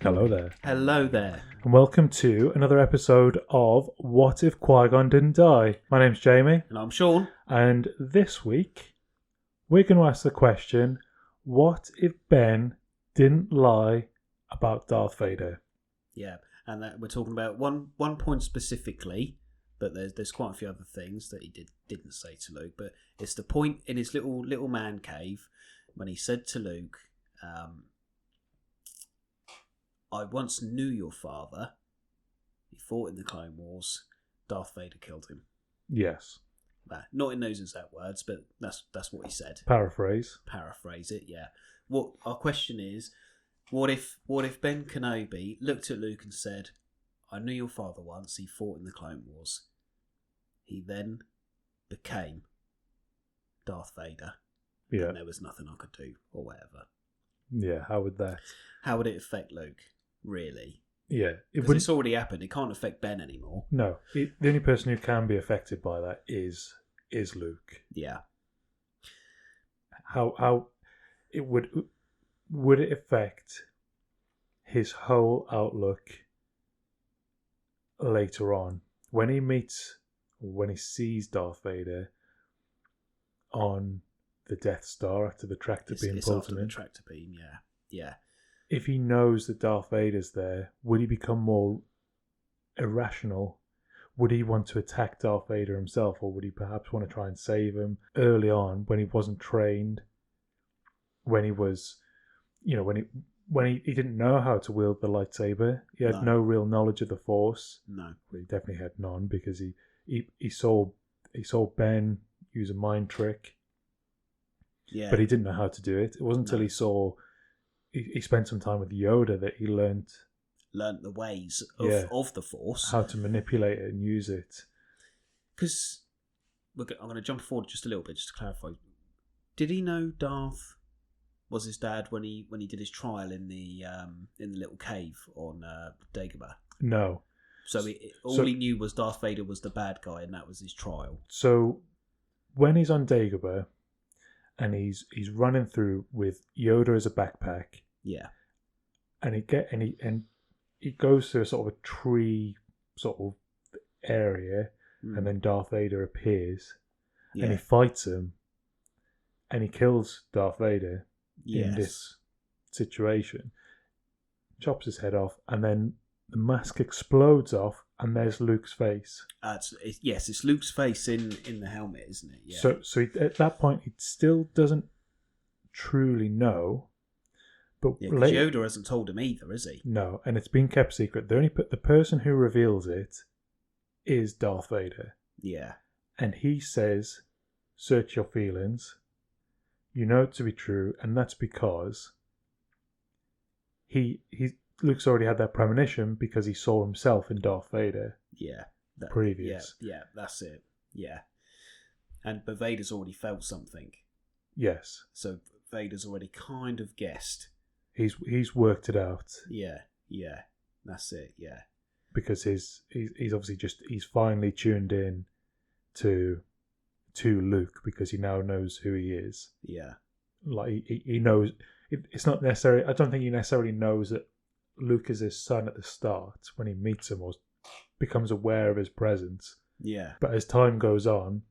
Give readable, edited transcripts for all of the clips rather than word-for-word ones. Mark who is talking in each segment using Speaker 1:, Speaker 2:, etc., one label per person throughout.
Speaker 1: Hello there.
Speaker 2: Hello there.
Speaker 1: And welcome to another episode of What If Qui-Gon Didn't Die? My name's Jamie,
Speaker 2: And I'm Sean.
Speaker 1: and this week we're going to ask the question, what if Ben didn't lie about Darth Vader?
Speaker 2: Yeah, and we're talking about one point specifically, but there's quite a few other things that he didn't say to Luke. But it's the point in his little man cave when he said to Luke, "I once knew your father. He fought in the Clone Wars. Darth Vader killed him."
Speaker 1: Yes.
Speaker 2: Nah, not in those exact words, but that's what he said.
Speaker 1: Paraphrase.
Speaker 2: Paraphrase it, yeah. What our question is, what if Ben Kenobi looked at Luke and said, "I knew your father once. He fought in the Clone Wars. He then became Darth Vader.
Speaker 1: Yeah.
Speaker 2: And there was nothing I could do, or whatever."
Speaker 1: Yeah, how would that?
Speaker 2: How would it affect Luke? Really?
Speaker 1: Yeah.
Speaker 2: Because it's already happened. It can't affect Ben anymore.
Speaker 1: No. The only person who can be affected by that is Luke.
Speaker 2: Yeah.
Speaker 1: How it would it affect his whole outlook later on when he sees Darth Vader on the Death Star after the tractor beam
Speaker 2: It's
Speaker 1: pulled
Speaker 2: after
Speaker 1: him
Speaker 2: the
Speaker 1: in?
Speaker 2: tractor beam, yeah. Yeah.
Speaker 1: If he knows that Darth Vader's there, would he become more irrational? Would he want to attack Darth Vader himself, or would he perhaps want to try and save him early on when he wasn't trained? When he was, when he didn't know how to wield the lightsaber, he had no real knowledge of the Force.
Speaker 2: No.
Speaker 1: Well, he definitely had none because he saw Ben use a mind trick.
Speaker 2: Yeah.
Speaker 1: But he didn't know how to do it. It wasn't until he spent some time with Yoda that he learnt
Speaker 2: the ways of the Force.
Speaker 1: How to manipulate it and use it.
Speaker 2: Because I'm going to jump forward just a little bit just to clarify. Did he know Darth was his dad when he did his trial in the little cave on Dagobah?
Speaker 1: No.
Speaker 2: So he knew was Darth Vader was the bad guy, and that was his trial.
Speaker 1: So when he's on Dagobah and he's running through with Yoda as a backpack,
Speaker 2: yeah,
Speaker 1: and he goes to a sort of a tree sort of area, and then Darth Vader appears, and he fights him, and he kills Darth Vader in this situation, chops his head off, and then the mask explodes off, and there's Luke's face.
Speaker 2: It's Luke's face in the helmet, isn't it? Yeah.
Speaker 1: So at that point, he still doesn't truly know. But
Speaker 2: Yoda hasn't told him either, is he?
Speaker 1: No, and it's been kept secret. The person who reveals it is Darth Vader.
Speaker 2: Yeah.
Speaker 1: And he says, "Search your feelings. You know it to be true," and that's because Luke's already had that premonition because he saw himself in Darth Vader.
Speaker 2: Yeah.
Speaker 1: Previous.
Speaker 2: Yeah, that's it. Yeah. But Vader's already felt something.
Speaker 1: Yes.
Speaker 2: So Vader's already kind of guessed.
Speaker 1: He's worked it out.
Speaker 2: Yeah. That's it, yeah.
Speaker 1: Because he's obviously he's finally tuned in to Luke because he now knows who he is.
Speaker 2: Yeah.
Speaker 1: Like he knows it's not necessary. I don't think he necessarily knows that Luke is his son at the start when he meets him or becomes aware of his presence.
Speaker 2: Yeah.
Speaker 1: But as time goes on,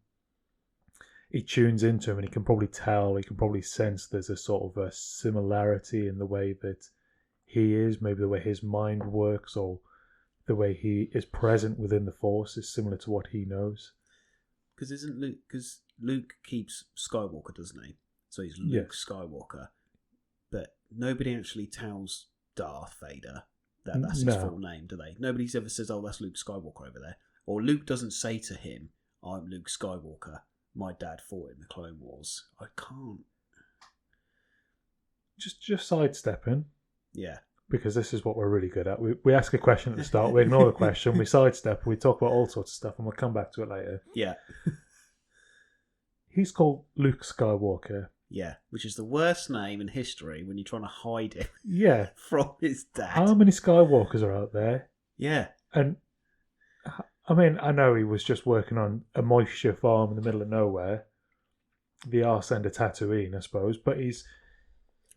Speaker 1: he tunes into him and he can probably sense there's a sort of a similarity in the way that he is, maybe the way his mind works or the way he is present within the Force is similar to what he knows.
Speaker 2: Because Luke keeps Skywalker, doesn't he? So he's Luke Skywalker. But nobody actually tells Darth Vader that's his full name, do they? Nobody ever says, "Oh, that's Luke Skywalker over there." Or Luke doesn't say to him, "I'm Luke Skywalker. My dad fought in the Clone Wars." I can't.
Speaker 1: Just sidestepping.
Speaker 2: Yeah.
Speaker 1: Because this is what we're really good at. We ask a question at the start, we ignore the question, we sidestep, we talk about all sorts of stuff, and we'll come back to it later.
Speaker 2: Yeah.
Speaker 1: He's called Luke Skywalker.
Speaker 2: Yeah, which is the worst name in history when you're trying to hide it from his dad.
Speaker 1: How many Skywalkers are out there?
Speaker 2: Yeah.
Speaker 1: And, I mean, I know he was just working on a moisture farm in the middle of nowhere. The arse end of Tatooine, I suppose, but he's...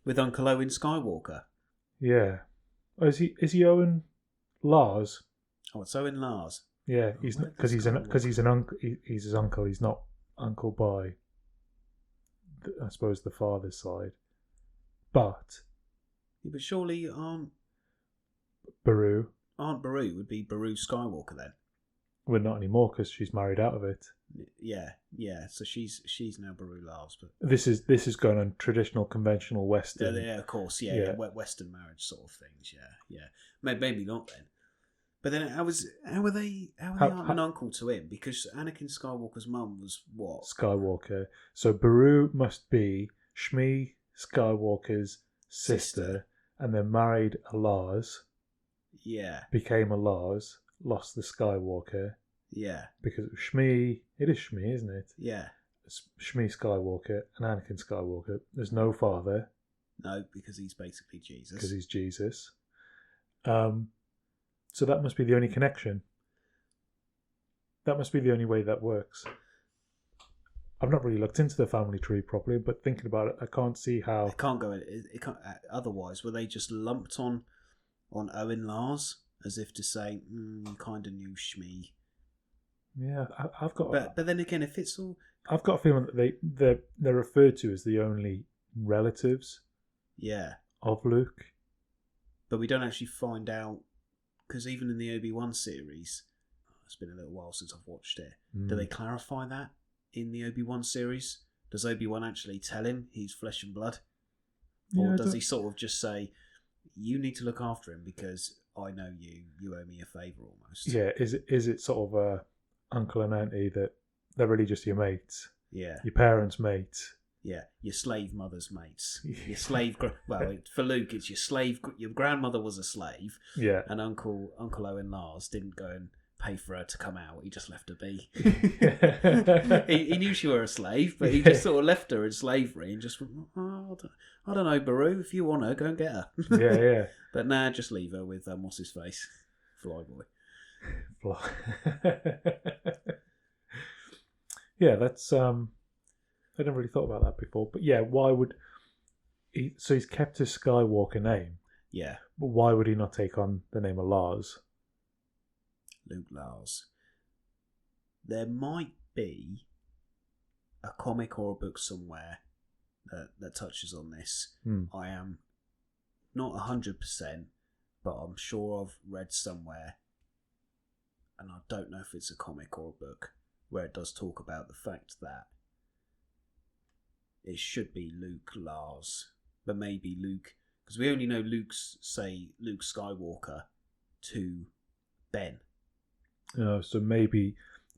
Speaker 2: With Uncle Owen Skywalker.
Speaker 1: Yeah. Oh, is he Owen Lars?
Speaker 2: Oh, it's Owen Lars.
Speaker 1: Yeah, he's because he's an uncle. He's his uncle. He's not uncle by, I suppose, the father's side. But
Speaker 2: surely
Speaker 1: Aunt
Speaker 2: Beru would be Beru Skywalker then.
Speaker 1: Well, not anymore because she's married out of it.
Speaker 2: Yeah. So she's now Beru Lars. But
Speaker 1: this is going on traditional, conventional Western.
Speaker 2: Yeah, of course. Yeah. Western marriage sort of things. Yeah. Maybe not then. But then how are they aunt and uncle to him? Because Anakin Skywalker's mum was what?
Speaker 1: Skywalker. So Beru must be Shmi Skywalker's sister. And then married a Lars.
Speaker 2: Yeah.
Speaker 1: Became a Lars. Lost the Skywalker.
Speaker 2: Yeah.
Speaker 1: Because Shmi, it is Shmi, isn't it?
Speaker 2: Yeah.
Speaker 1: It's Shmi Skywalker and Anakin Skywalker. There's no father.
Speaker 2: No, because he's basically Jesus.
Speaker 1: Because he's Jesus. So that must be the only connection. That must be the only way that works. I've not really looked into the family tree properly, but thinking about it, I can't see how.
Speaker 2: It can't go. It can't. Otherwise, were they just lumped on Owen Lars as if to say, kind of knew Shmi?
Speaker 1: Yeah, I've got.
Speaker 2: But then again, if it's all,
Speaker 1: I've got a feeling that they're referred to as the only relatives.
Speaker 2: Yeah.
Speaker 1: Of Luke.
Speaker 2: But we don't actually find out, because even in the Obi-Wan series, it's been a little while since I've watched it. Do they clarify that in the Obi-Wan series? Does Obi-Wan actually tell him he's flesh and blood? Or does he sort of just say, you need to look after him because I know you owe me a favour almost?
Speaker 1: Yeah, is it sort of a uncle and auntie that they're really just your mates?
Speaker 2: Yeah.
Speaker 1: Your parents' mates.
Speaker 2: Yeah, your slave mother's mates. Your slave... well, for Luke, it's your slave... Your grandmother was a slave.
Speaker 1: Yeah.
Speaker 2: And Uncle Owen Lars didn't go and pay for her to come out. He just left her be. he knew she were a slave, but he just sort of left her in slavery and just went, I don't know, Beru, if you want her, go and get her.
Speaker 1: Yeah.
Speaker 2: But nah, just leave her with, what's his face? Flyboy.
Speaker 1: Yeah, that's... I never really thought about that before. But yeah, why would... So he's kept his Skywalker name.
Speaker 2: Yeah.
Speaker 1: But why would he not take on the name of Lars?
Speaker 2: Luke Lars. There might be a comic or a book somewhere that touches on this. I am not 100%, but I'm sure I've read somewhere, and I don't know if it's a comic or a book, where it does talk about the fact that it should be Luke Lars, but maybe Luke, because we only know Luke Skywalker to Ben.
Speaker 1: So maybe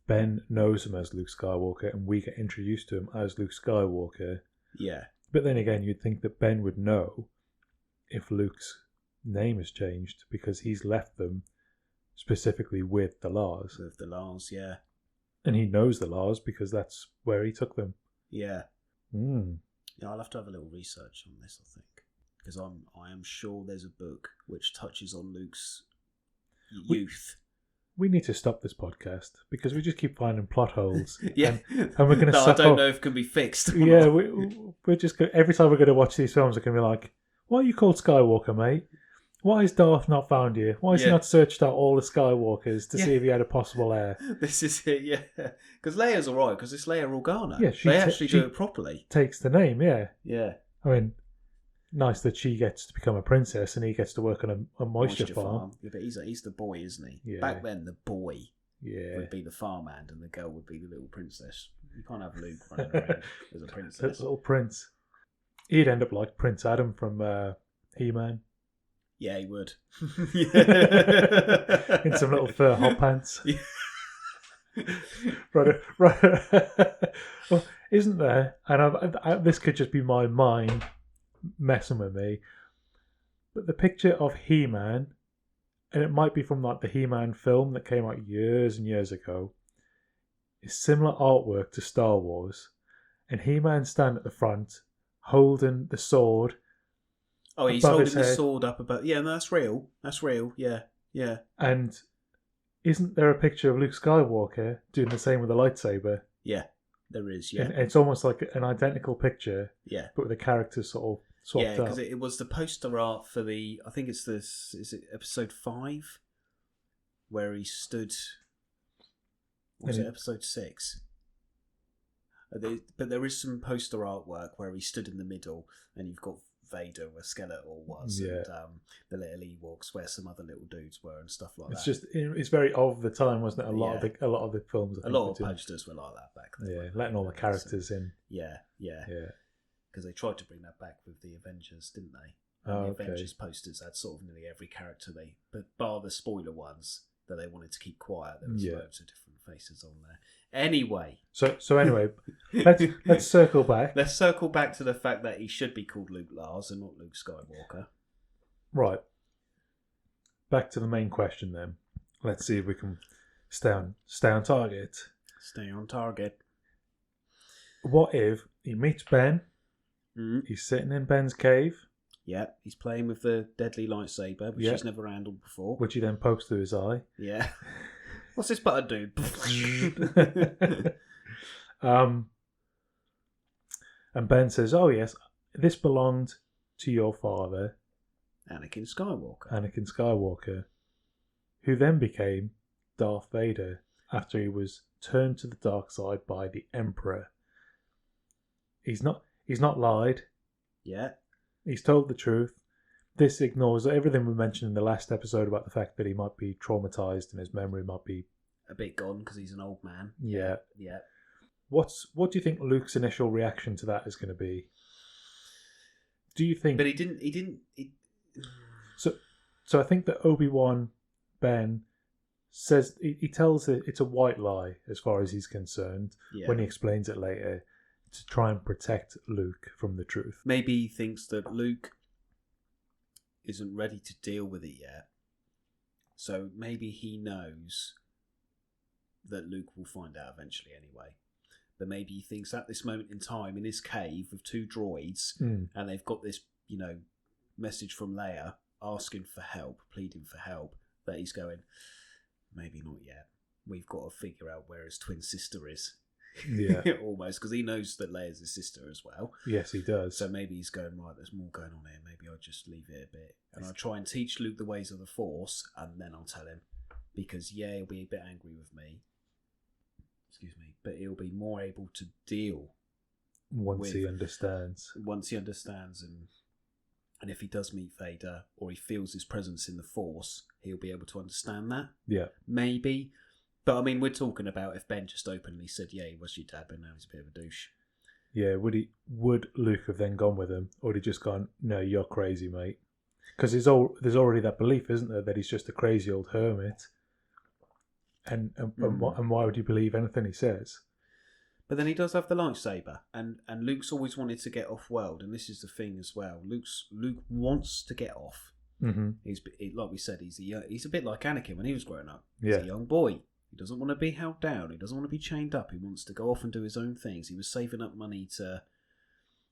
Speaker 1: Ben knows him as Luke Skywalker and we get introduced to him as Luke Skywalker.
Speaker 2: Yeah.
Speaker 1: But then again, you'd think that Ben would know if Luke's name has changed because he's left them specifically with the Lars.
Speaker 2: With the Lars, yeah.
Speaker 1: And he knows the Lars because that's where he took them.
Speaker 2: Yeah.
Speaker 1: Yeah,
Speaker 2: I'll have to have a little research on this, I think. Because I am sure there's a book which touches on Luke's youth.
Speaker 1: We need to stop this podcast because we just keep finding plot holes.
Speaker 2: Yeah.
Speaker 1: And we're going to
Speaker 2: I don't know if it can be fixed.
Speaker 1: Yeah, we're just every time we're going to watch these films, we're going to be like, why are you called Skywalker, mate? Why is Darth not found you? Why has he not searched out all the Skywalkers to see if he had a possible heir?
Speaker 2: This is it, yeah. Because Leia's alright, because it's Leia Organa.
Speaker 1: Yeah,
Speaker 2: they actually do it properly.
Speaker 1: Takes the name, yeah.
Speaker 2: Yeah.
Speaker 1: I mean, nice that she gets to become a princess and he gets to work on a moisture farm.
Speaker 2: Yeah, but he's the boy, isn't he?
Speaker 1: Yeah.
Speaker 2: Back then, the boy
Speaker 1: would
Speaker 2: be the farmhand and the girl would be the little princess. You can't have Luke running around as a princess.
Speaker 1: Little prince. He'd end up like Prince Adam from He-Man.
Speaker 2: Yeah, he would.
Speaker 1: In some little fur hot pants. Right. Well, isn't there? And this could just be my mind messing with me. But the picture of He-Man, and it might be from like the He-Man film that came out years and years ago, is similar artwork to Star Wars. And He-Man stand at the front, holding the sword.
Speaker 2: Oh, he's holding the sword up above. Yeah, no, that's real. That's real. Yeah.
Speaker 1: And isn't there a picture of Luke Skywalker doing the same with a lightsaber?
Speaker 2: Yeah, there is. Yeah,
Speaker 1: and it's almost like an identical picture.
Speaker 2: Yeah,
Speaker 1: but with the characters sort of swapped
Speaker 2: Yeah, because
Speaker 1: up.
Speaker 2: it was the poster art for the. I think it's this. Is it episode 5, where he stood? Or was it episode 6? But there is some poster artwork where he stood in the middle, and you've got Vader where Skeletor was, and the little Ewoks where some other little dudes were, and stuff like that.
Speaker 1: It's very of the time, wasn't it? A lot of the films.
Speaker 2: A lot of posters were like that back then.
Speaker 1: Yeah, letting all the characters in.
Speaker 2: Yeah. Because they tried to bring that back with the Avengers, didn't they?
Speaker 1: And
Speaker 2: the Avengers posters had sort of nearly every character but bar the spoiler ones that they wanted to keep quiet, there was loads of different faces on there. Anyway.
Speaker 1: So anyway, let's circle back.
Speaker 2: Let's circle back to the fact that he should be called Luke Lars and not Luke Skywalker.
Speaker 1: Right. Back to the main question then. Let's see if we can stay on target.
Speaker 2: Stay on target.
Speaker 1: What if he meets Ben? He's sitting in Ben's cave.
Speaker 2: Yeah, he's playing with the deadly lightsaber, which he's never handled before.
Speaker 1: Which he then pokes through his eye.
Speaker 2: Yeah. What's this button do?
Speaker 1: And Ben says, "Oh yes, this belonged to your father,
Speaker 2: Anakin Skywalker,
Speaker 1: who then became Darth Vader after he was turned to the dark side by the Emperor. He's not lied.
Speaker 2: Yeah.
Speaker 1: He's told the truth. This ignores everything we mentioned in the last episode about the fact that he might be traumatized and his memory might be
Speaker 2: a bit gone because he's an old man.
Speaker 1: Yeah.
Speaker 2: Yeah.
Speaker 1: What do you think Luke's initial reaction to that is going to be? Do you think?
Speaker 2: But he didn't.
Speaker 1: So I think that Obi-Wan Ben says he tells it it's a white lie as far as he's concerned when he explains it later to try and protect Luke from the truth.
Speaker 2: Maybe he thinks that Luke isn't ready to deal with it yet. So maybe he knows that Luke will find out eventually anyway. But maybe he thinks at this moment in time in his cave with 2 droids and they've got this, message from Leia asking for help, pleading for help, that he's going, maybe not yet. We've got to figure out where his twin sister is.
Speaker 1: Yeah.
Speaker 2: Almost, because he knows that Leia's his sister as well.
Speaker 1: Yes, he does.
Speaker 2: So maybe he's going, right, there's more going on here. Maybe I'll just leave it a bit. And I'll try and teach Luke the ways of the Force, and then I'll tell him. Because, he'll be a bit angry with me. Excuse me. But he'll be more able to deal
Speaker 1: once he understands.
Speaker 2: Once he understands, and if he does meet Vader, or he feels his presence in the Force, he'll be able to understand that.
Speaker 1: Yeah.
Speaker 2: Maybe. But, we're talking about if Ben just openly said, yeah, he was your dad, but now he's a bit of a douche.
Speaker 1: Yeah, would Luke have then gone with him? Or would he just gone, no, you're crazy, mate? Because there's already that belief, isn't there, that he's just a crazy old hermit. And why would you believe anything he says?
Speaker 2: But then he does have the lightsaber, and Luke's always wanted to get off-world, and this is the thing as well. Luke wants to get off.
Speaker 1: Mm-hmm.
Speaker 2: Like we said, he's a bit like Anakin when he was growing up. He's a young boy. He doesn't want to be held down. He doesn't want to be chained up. He wants to go off and do his own things. He was saving up money to...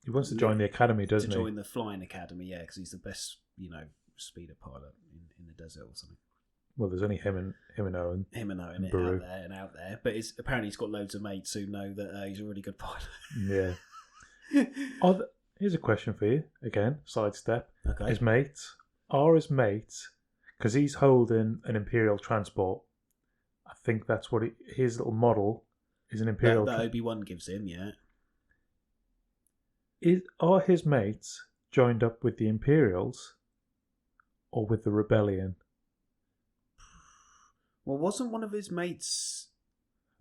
Speaker 1: He wants to join the academy, doesn't he?
Speaker 2: To join the flying academy, yeah, because he's the best, speeder pilot in the desert or something.
Speaker 1: Well, there's only him and Owen.
Speaker 2: Him and Owen out there. But apparently he's got loads of mates who know that he's a really good pilot.
Speaker 1: Yeah. Here's a question for you. Again, sidestep.
Speaker 2: Okay.
Speaker 1: His mates, because he's holding an Imperial transport. I think that's what his little model is, an Imperial.
Speaker 2: That Obi-Wan gives him, yeah.
Speaker 1: Are his mates joined up with the Imperials or with the Rebellion?
Speaker 2: Well, wasn't one of his mates...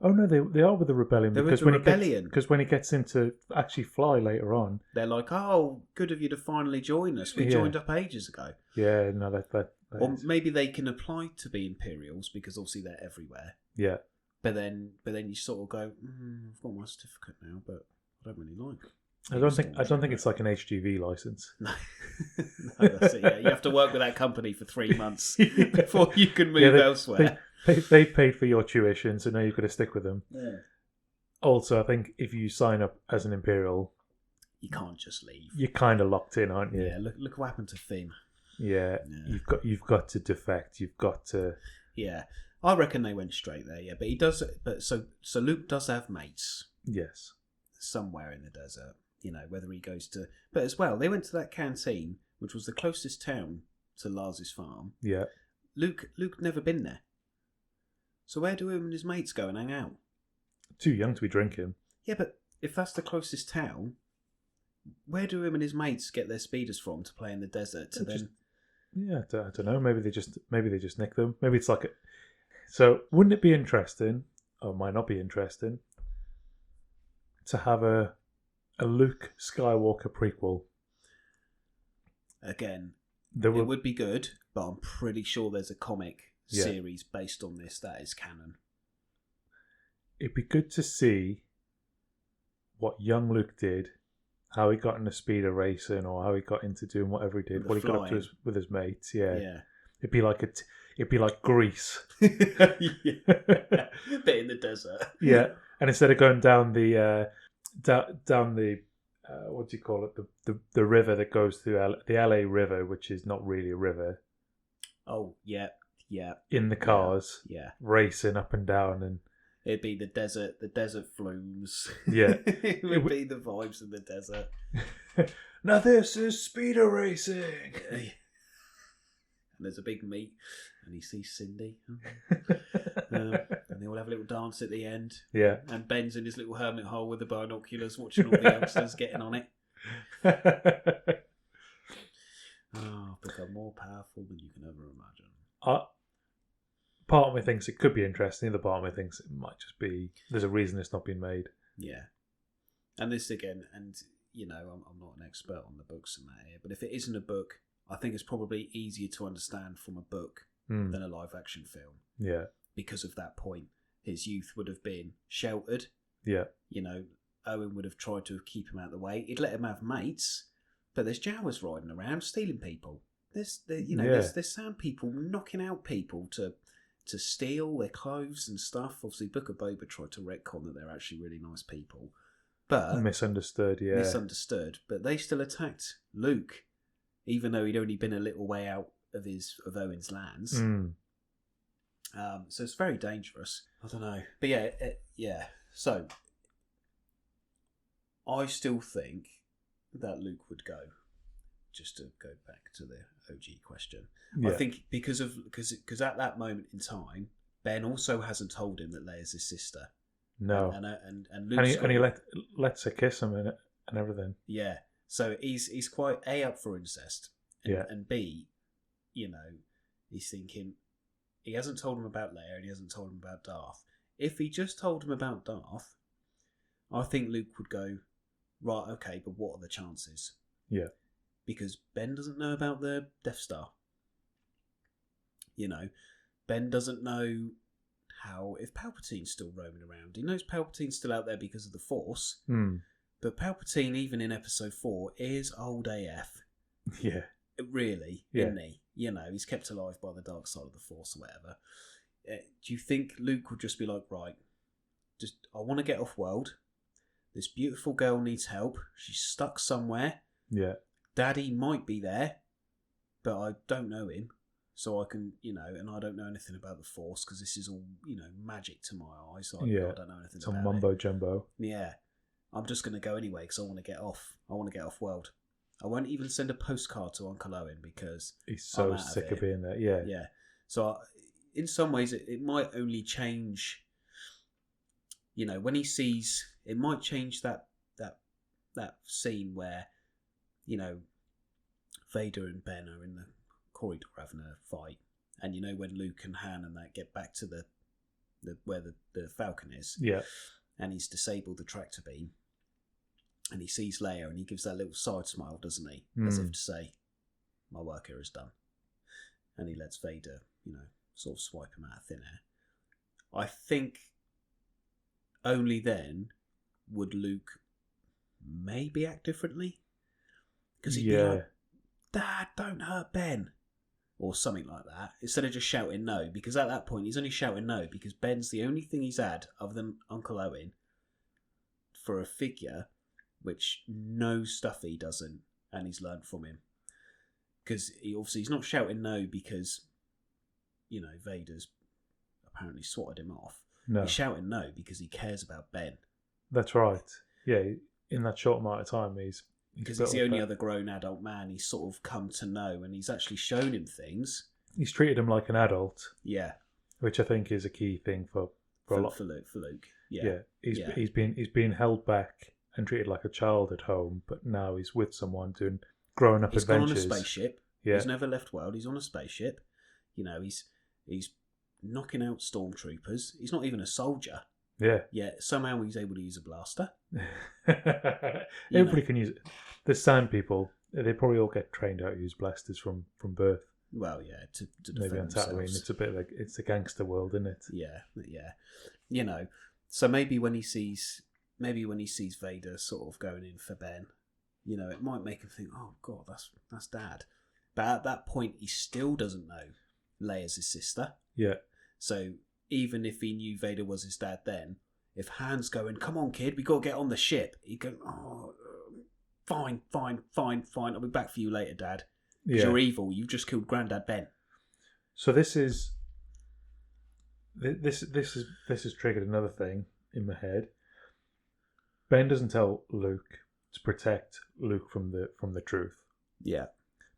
Speaker 1: Oh no, they are with the Rebellion.
Speaker 2: They're with the Rebellion.
Speaker 1: Because when he gets in to actually fly later on...
Speaker 2: They're like, oh, good of you to finally join us. We joined up ages ago.
Speaker 1: Yeah, no, that
Speaker 2: or maybe they can apply to be Imperials because obviously they're everywhere.
Speaker 1: Yeah.
Speaker 2: But then you sort of go, I've got my certificate now, but I don't really like it.
Speaker 1: I don't think it's like an HGV license.
Speaker 2: No, that's it. Yeah, you have to work with that company for 3 months before you can move elsewhere.
Speaker 1: They paid for your tuition, so now you've got to stick with them.
Speaker 2: Yeah.
Speaker 1: Also, I think if you sign up as an Imperial,
Speaker 2: you can't just leave.
Speaker 1: You're kind of locked in, aren't you?
Speaker 2: Yeah. Look what happened to Finn.
Speaker 1: Yeah. You've got to defect. You've got to.
Speaker 2: Yeah, I reckon they went straight there. Yeah, but he does. But so Luke does have mates.
Speaker 1: Yes.
Speaker 2: Somewhere in the desert. whether he goes to... But as well, they went to that canteen, which was the closest town to Lars's farm.
Speaker 1: Yeah.
Speaker 2: Luke never been there. So where do him and his mates go and hang out?
Speaker 1: Too young to be drinking.
Speaker 2: Yeah, but if that's the closest town, where do him and his mates get their speeders from to play in the desert?
Speaker 1: I don't know. Maybe they just nick them. Maybe it's like So wouldn't it be interesting, or it might not be interesting, to have a Luke Skywalker prequel?
Speaker 2: Again, it would be good, but I'm pretty sure there's a comic series based on this that is canon.
Speaker 1: It'd be good to see what young Luke did, how he got into speeder racing, or how he got into doing whatever he did, what he got up to with his mates. Yeah. It'd be like Grease.
Speaker 2: Bit in the desert.
Speaker 1: Yeah, and instead of going down the what do you call it? The river that goes through the LA River, which is not really a river.
Speaker 2: Oh yeah.
Speaker 1: In the cars, racing up and down, and
Speaker 2: it'd be the desert flumes.
Speaker 1: Yeah,
Speaker 2: it would be the vibes of the desert.
Speaker 1: Now this is speeder racing.
Speaker 2: And there's a big meet, and he sees Cindy, and they all have a little dance at the end.
Speaker 1: Yeah,
Speaker 2: and Ben's in his little hermit hole with the binoculars, watching all the youngsters getting on it. Become more powerful than you can ever imagine.
Speaker 1: Part of me thinks it could be interesting. The part of me thinks it might just be there's a reason it's not been made.
Speaker 2: Yeah, and this again, and I'm not an expert on the books and that here, but if it isn't a book, I think it's probably easier to understand from a book than a live action film.
Speaker 1: Yeah,
Speaker 2: because of that point, his youth would have been sheltered.
Speaker 1: Yeah,
Speaker 2: Owen would have tried to keep him out of the way. He'd let him have mates, but there's Jawas riding around stealing people. There's sand people knocking out people to steal their clothes and stuff. Obviously, Book of Boba tried to retcon that they're actually really nice people. But
Speaker 1: misunderstood,
Speaker 2: but they still attacked Luke, even though he'd only been a little way out of Owen's lands. So it's very dangerous. I don't know. But yeah. So I still think that Luke would go. Just to go back to the OG question, I think because at that moment in time, Ben also hasn't told him that Leia's his sister.
Speaker 1: No,
Speaker 2: and
Speaker 1: he lets her kiss him and everything.
Speaker 2: Yeah, so he's quite up for incest, and B, he's thinking he hasn't told him about Leia and he hasn't told him about Darth. If he just told him about Darth, I think Luke would go, right, okay, but what are the chances?
Speaker 1: Yeah.
Speaker 2: Because Ben doesn't know about the Death Star. Ben doesn't know if Palpatine's still roaming around. He knows Palpatine's still out there because of the Force. But Palpatine, even in Episode 4, is old AF.
Speaker 1: Yeah.
Speaker 2: Really, isn't he? He's kept alive by the dark side of the Force or whatever. Do you think Luke would just be like, right, I want to get off world. This beautiful girl needs help. She's stuck somewhere.
Speaker 1: Yeah.
Speaker 2: Daddy might be there, but I don't know him, so I can, and I don't know anything about the Force because this is all, magic to my eyes. So I don't know anything about it.
Speaker 1: Mumbo jumbo.
Speaker 2: Yeah, I'm just going to go anyway because I want to get off. I want to get off world. I won't even send a postcard to Uncle Owen because
Speaker 1: he's so sick of being there. Yeah,
Speaker 2: yeah. So in some ways, it might only change. When he sees, it might change that scene where. Vader and Ben are in the corridor having a fight, and when Luke and Han and that get back to the where the Falcon is, and he's disabled the tractor beam, and he sees Leia, and he gives that little side smile, doesn't he, as if to say, "My work here is done," and he lets Vader, sort of swipe him out of thin air. I think only then would Luke maybe act differently. Because he'd be like, Dad, don't hurt Ben. Or something like that. Instead of just shouting no. Because at that point, he's only shouting no. Because Ben's the only thing he's had, other than Uncle Owen, for a figure which knows stuff he doesn't. And he's learned from him. Because he's not shouting no because, Vader's apparently swatted him off.
Speaker 1: No.
Speaker 2: He's shouting no because he cares about Ben.
Speaker 1: That's right. Yeah. in that short amount of time,
Speaker 2: because he's the only other grown adult man he's sort of come to know, and he's actually shown him things.
Speaker 1: He's treated him like an adult.
Speaker 2: Yeah,
Speaker 1: which I think is a key thing for
Speaker 2: Luke. Yeah,
Speaker 1: He's been held back and treated like a child at home, but now he's with someone doing growing up adventures.
Speaker 2: He's gone on a spaceship. Yeah. He's never left world. He's on a spaceship. He's knocking out stormtroopers. He's not even a soldier.
Speaker 1: Yeah.
Speaker 2: Yet somehow he's able to use a blaster.
Speaker 1: Everybody can use it. The sand people, they probably all get trained how to use blasters from birth.
Speaker 2: Well, yeah, to
Speaker 1: maybe on Tatooine, it's a bit like it's a gangster world, isn't it?
Speaker 2: Yeah. So maybe when he sees Vader sort of going in for Ben, it might make him think, oh God, that's Dad. But at that point, he still doesn't know Leia's his sister.
Speaker 1: Yeah.
Speaker 2: So even if he knew Vader was his dad then, if Han's going, come on, kid, we got to get on the ship, he'd go, oh, fine, I'll be back for you later, Dad. Because you're evil, you've just killed Grandad Ben.
Speaker 1: So this has triggered another thing in my head. Ben doesn't tell Luke to protect Luke from the truth.
Speaker 2: Yeah.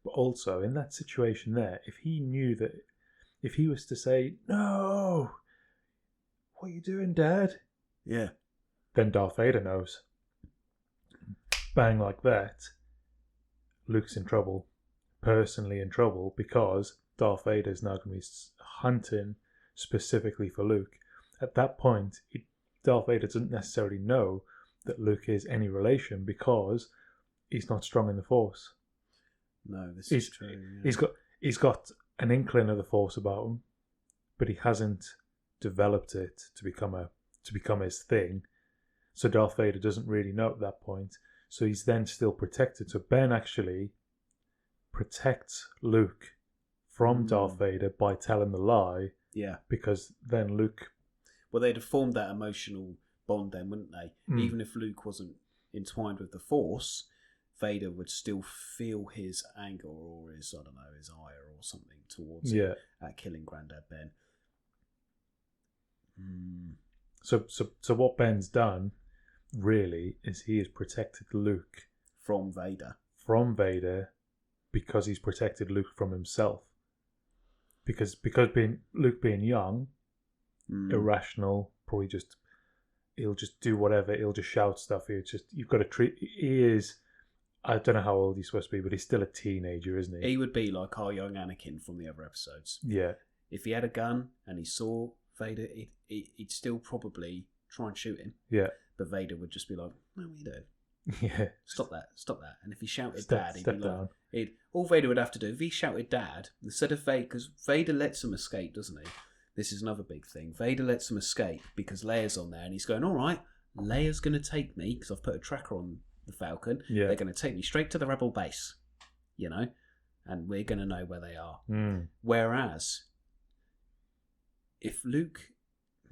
Speaker 1: But also, in that situation there, if he was to say, no, what are you doing, Dad?
Speaker 2: Yeah.
Speaker 1: Then Darth Vader knows. Bang like that, Luke's in trouble. Personally in trouble, because Darth Vader is now going to be hunting specifically for Luke. At that point, Darth Vader doesn't necessarily know that Luke is any relation because he's not strong in the Force.
Speaker 2: No, this is true. Yeah.
Speaker 1: He's got an inkling of the Force about him, but he hasn't developed it to become his thing. So Darth Vader doesn't really know at that point. So he's then still protected. So Ben actually protects Luke from Darth Vader by telling the lie.
Speaker 2: Yeah.
Speaker 1: Because then Luke...
Speaker 2: Well, they'd have formed that emotional bond then, wouldn't they? Even if Luke wasn't entwined with the Force, Vader would still feel his anger or his ire or something towards him at killing Grandad Ben.
Speaker 1: So what Ben's done, really, is he has protected Luke
Speaker 2: from Vader.
Speaker 1: Because he's protected Luke from himself. Because Luke being young, irrational, probably he'll just do whatever, he'll just shout stuff. You've got to treat. He is. I don't know how old he's supposed to be, but he's still a teenager, isn't he?
Speaker 2: He would be like our young Anakin from the other episodes.
Speaker 1: Yeah.
Speaker 2: If he had a gun and he saw Vader, he'd still probably try and shoot him.
Speaker 1: Yeah.
Speaker 2: But Vader would just be like, "No, what are you doing?
Speaker 1: Yeah.
Speaker 2: Stop that. And if he shouted Dad, he'd
Speaker 1: step
Speaker 2: be
Speaker 1: down.
Speaker 2: Like, all Vader would have to do, if he shouted Dad, instead of Vader, because Vader lets him escape, doesn't he? This is another big thing. Vader lets him escape because Leia's on there, and he's going, all right, Leia's going to take me, because I've put a tracker on the Falcon. Yeah. They're going to take me straight to the Rebel base, and we're going to know where they are. Whereas, if Luke,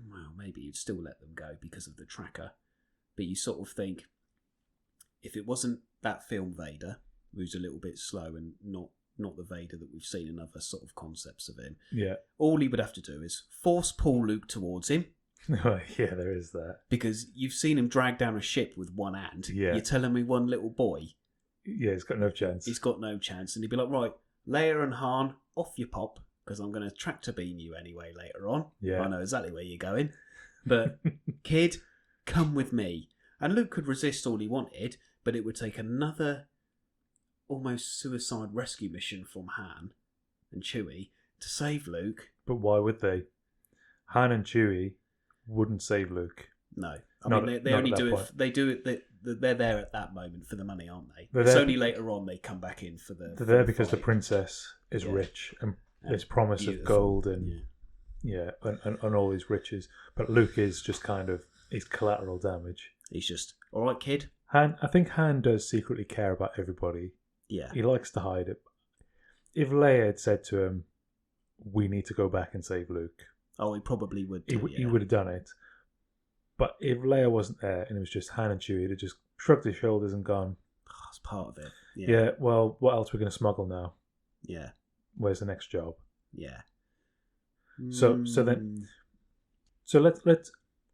Speaker 2: well, maybe you'd still let them go because of the tracker, but you sort of think, if it wasn't that film Vader, who's a little bit slow and not the Vader that we've seen in other sort of concepts of him, all he would have to do is force pull Luke towards him.
Speaker 1: Oh, yeah, there is that.
Speaker 2: Because you've seen him drag down a ship with one hand. Yeah. You're telling me one little boy?
Speaker 1: Yeah, he's got no chance.
Speaker 2: He's got no chance. And he'd be like, right, Leia and Han, off you pop, because I'm going to tractor beam you anyway later on. Yeah. I know exactly where you're going. But, kid, come with me. And Luke could resist all he wanted, but it would take another almost suicide rescue mission from Han and Chewie to save Luke.
Speaker 1: But why would they? Han and Chewie wouldn't save Luke.
Speaker 2: No, they only do it. They do it. They're there at that moment for the money, aren't they? It's only later on they come back in for the.
Speaker 1: They're there because the princess is rich and there's promise beautiful. Of gold and and all these riches. But Luke is just kind of he's collateral damage.
Speaker 2: He's just all right, kid.
Speaker 1: I think Han does secretly care about everybody.
Speaker 2: Yeah,
Speaker 1: he likes to hide it. If Leia had said to him, "We need to go back and save Luke,"
Speaker 2: he probably would.
Speaker 1: He would have done it. But if Leia wasn't there and it was just Han and Chewie, he'd have just shrugged his shoulders and gone,
Speaker 2: that's part of it.
Speaker 1: Yeah, well, what else are we going to smuggle now?
Speaker 2: Yeah.
Speaker 1: Where's the next job?
Speaker 2: Yeah.
Speaker 1: So